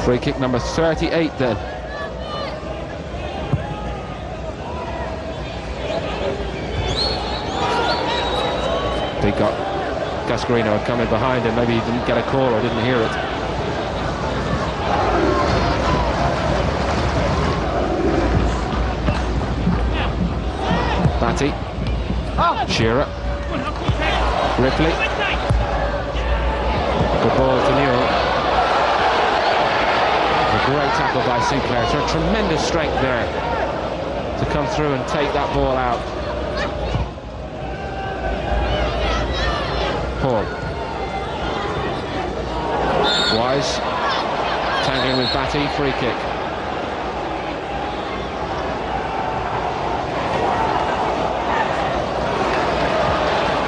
Free kick number 38 then. Peacock, Cascarino had come in behind him, maybe he didn't get a call or didn't hear it. Batty, Shearer, Ripley, good ball to Newell. A great tackle by Sinclair, so tremendous strength there to come through and take that ball out. Paul. Wise tangling with Batty, free kick.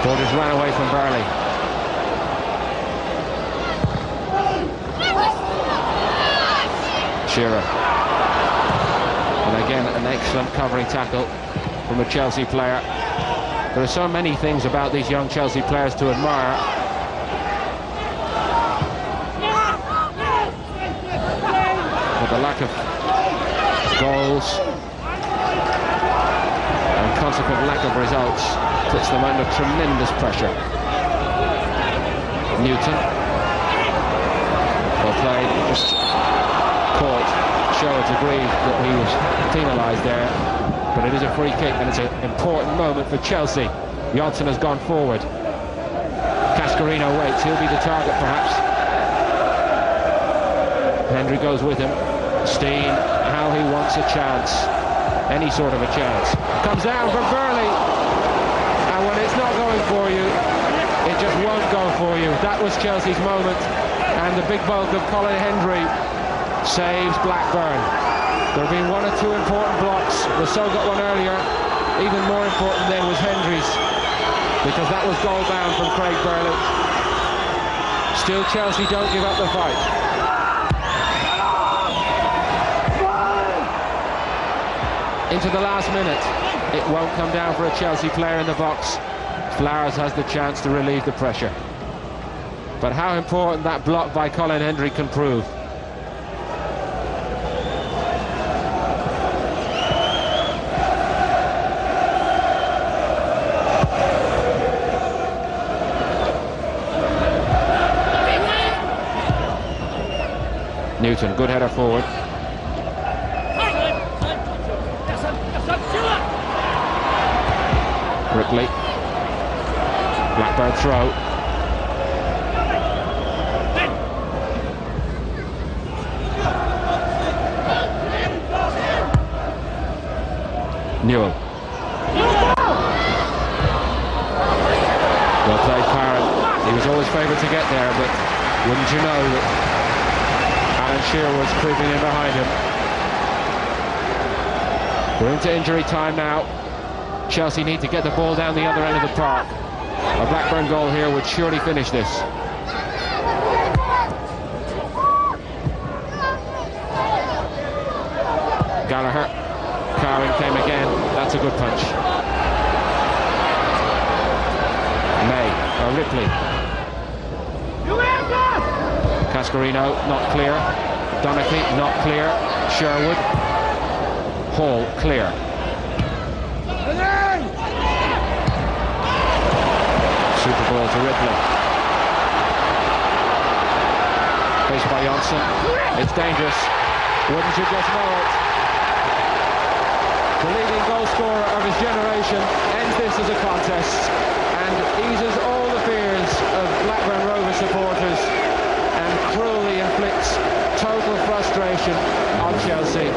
Ball just ran away from Burley. Shearer. And again, an excellent covering tackle from a Chelsea player. There are so many things about these young Chelsea players to admire. But the lack of goals and consequent lack of results puts them under tremendous pressure. Newton. Well played, just caught. Sherwood agreed that he was penalised there. But it is a free kick and it's an important moment for Chelsea. Johnsen has gone forward. Cascarino waits, he'll be the target perhaps. Hendry goes with him. Stein, how he wants a chance. Any sort of a chance. Comes down from Burley. And when it's not going for you, it just won't go for you. That was Chelsea's moment. And the big bulk of Colin Hendry saves Blackburn. There have been 1 or 2 important blocks. The Saux got one earlier. Even more important then was Hendry's, because that was goal bound from Craig Burley. Still, Chelsea don't give up the fight. Into the last minute. It won't come down for a Chelsea player in the box. Flowers has the chance to relieve the pressure. But how important that block by Colin Hendry can prove. Newton, good header forward. Ripley. Blackburn throw. Newell. Well played, Kharin. He was always favoured to get there, but wouldn't you know that Shearer was creeping in behind him. We're into injury time now. Chelsea need to get the ball down the other end of the park. A Blackburn goal here would surely finish this. Gallacher. Kharin came again. That's a good punch. Ripley. Cascarino, not clear. Donaghy, not clear. Sherwood. Hall clear. Super ball to Ripley. Faced by Johnsen. It's dangerous. Wouldn't you just know it? The leading goal scorer of his generation ends this as a contest and eases all the fears of Blackburn Rovers supporters and cruelly inflicts total frustration on Chelsea.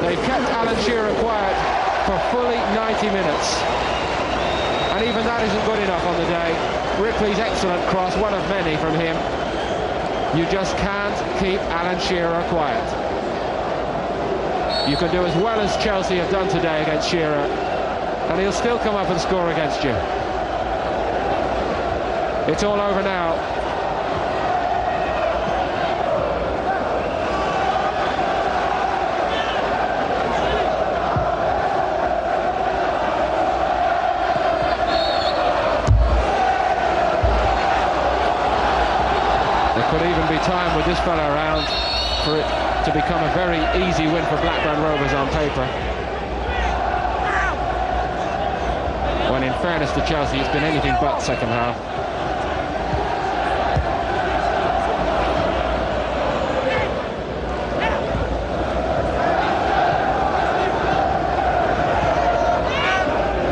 They've kept Alan Shearer quiet for fully 90 minutes. And even that isn't good enough on the day. Ripley's excellent cross, one of many from him. You just can't keep Alan Shearer quiet. You can do as well as Chelsea have done today against Shearer, and he'll still come up and score against you. It's all over now. There could even be time with this fella around for it to become a very easy win for Blackburn Rovers on paper. When in fairness to Chelsea, it's been anything but second half.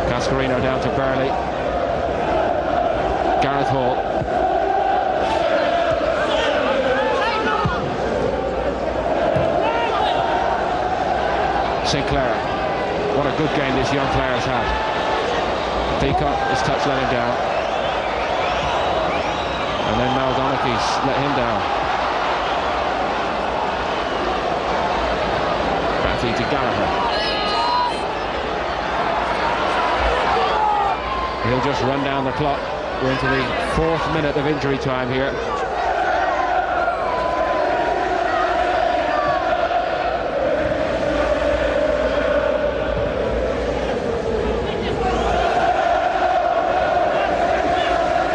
Cascarino down to Burley. Gareth Hall. Sinclair. What a good game this young player has had. Peacock, his touch let him down. And then Donaghy's let him down. Batty to Gallacher. He'll just run down the clock. We're into the 4th minute of injury time here.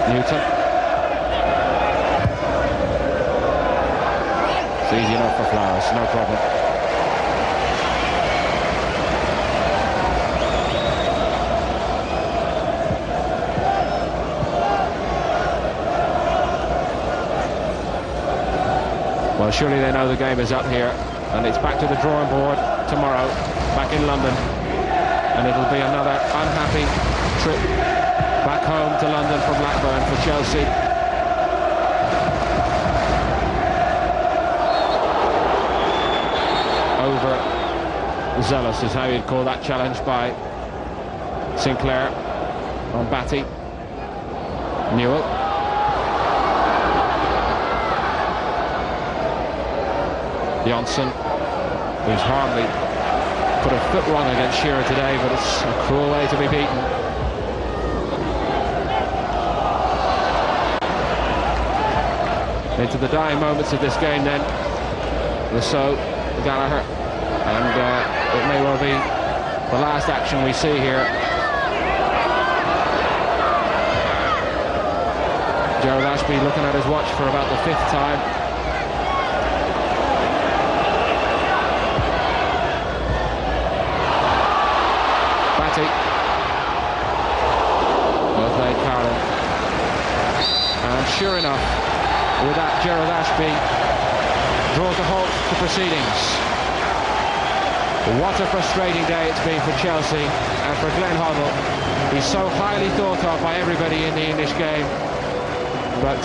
Newton. It's easy enough for Flowers, no problem. Well, surely they know the game is up here, and it's back to the drawing board tomorrow, back in London, and it'll be another unhappy trip back home to London from Blackburn for Chelsea. Overzealous is how you'd call that challenge by Sinclair on Batty. Newell. Johnsen, who's hardly put a foot wrong against Shearer today, but it's a cruel way to be beaten. Into the dying moments of this game then, the Saux, Gallacher, and it may well be the last action we see here. Gerald Ashby looking at his watch for about the 5th time. Batty. Well played, Kharin. And sure enough, with that, Gerald Ashby draws a halt to proceedings. What a frustrating day it's been for Chelsea and for Glenn Hoddle. He's so highly thought of by everybody in the English game, but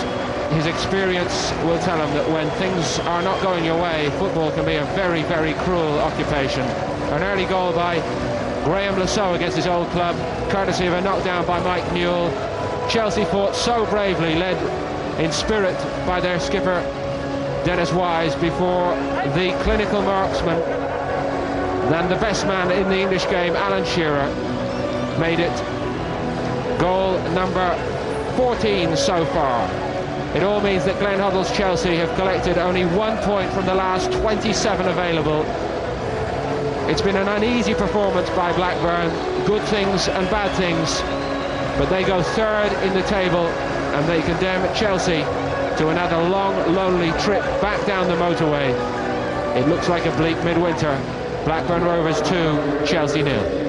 his experience will tell him that when things are not going your way, football can be a very, very cruel occupation. An early goal by Graham Saux against his old club, courtesy of a knockdown by Mike Newell. Chelsea fought so bravely, led in spirit by their skipper Dennis Wise, before the clinical marksman and the best man in the English game, Alan Shearer, made it goal number 14 so far. It all means that Glenn Hoddle's Chelsea have collected only 1 point from the last 27 available. It's been an uneasy performance by Blackburn, good things and bad things, but they go 3rd in the table, and they condemn Chelsea to another long, lonely trip back down the motorway. It looks like a bleak midwinter. Blackburn Rovers 2, Chelsea 0.